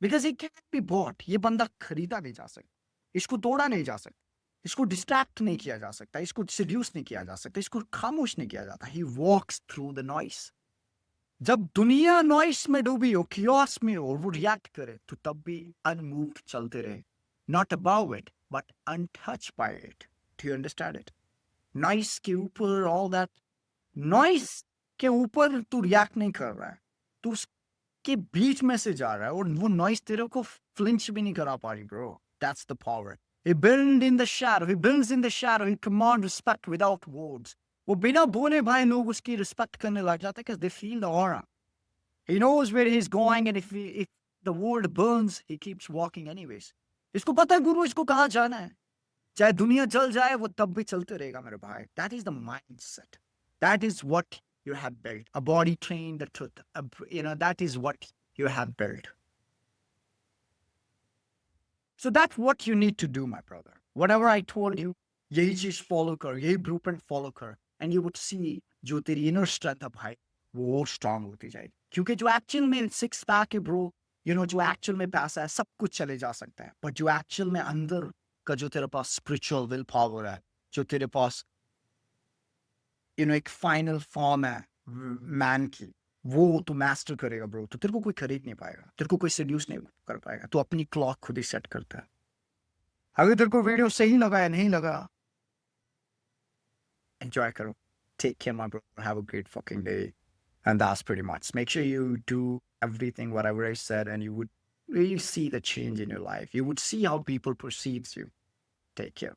Because it can't be bought. ये बंदा खरीदा नहीं जा सकता. इसको तोड़ा नहीं जा सकता, इसको डिस्ट्रैक्ट नहीं किया जा सकता, इसको सेड्यूस नहीं किया जा सकता, इसको खामोश नहीं किया जाता. ही वॉक्स थ्रू द नॉइस. जब दुनिया नॉइस में डूबी हो, क्योस में हो, वो रिएक्ट करे, तो तब भी अनमूव्ड चलते रहे. Not about it but untouched by it. Do you understand it? Noise के ऊपर ऑल दैट नॉइस के ऊपर तू रिएक्ट नहीं कर रहा है, तू उसके बीच में से जा रहा है, और वो नॉइस तेरे को फ्लिंच भी नहीं करा पा रही. Bro, that's the power. He builds in the shadow. He builds in the shadow. He commands respect without words. वो बिना बोले भाई लोग उसकी रिस्पेक्ट करने लग जाते हैं, because they feel the aura. He knows where he's going, and if the world burns, he keeps walking anyways. इसको पता है गुरु इसको कहाँ जाना है, चाहे दुनिया जल जाए वो तब भी चलते रहेगा मेरे भाई. That is the mindset. That is what you have built. A body trained the truth. That is what you have built. So that's what you need to do, my brother. Whatever I told you, यही चीज follow कर, यही blueprint follow कर, and you would see जो तेरी inner strength है भाई, वो और strong होती जाएगी. क्योंकि जो actual में six pack है bro, जो actual में पैसा है, सब कुछ चले जा सकता है. But जो actual में अंदर का जो तेरे पास spiritual will power है, जो तेरे पास एक final form है man की, वो तू मास्टर करेगा ब्रो, तो तेरे को कोई खरीद नहीं पाएगा, तेरे को कोई सेड्यूस नहीं कर पाएगा. तू अपनी क्लॉक खुद ही सेट करता है. अगर तेरे को वीडियो सही लगा या नहीं लगा, एंजॉय करो. Take care my bro, have a great fucking day, and that's pretty much. Make sure you do everything whatever I said, and you would really see the change in your life. You would see how people perceives you. Take care.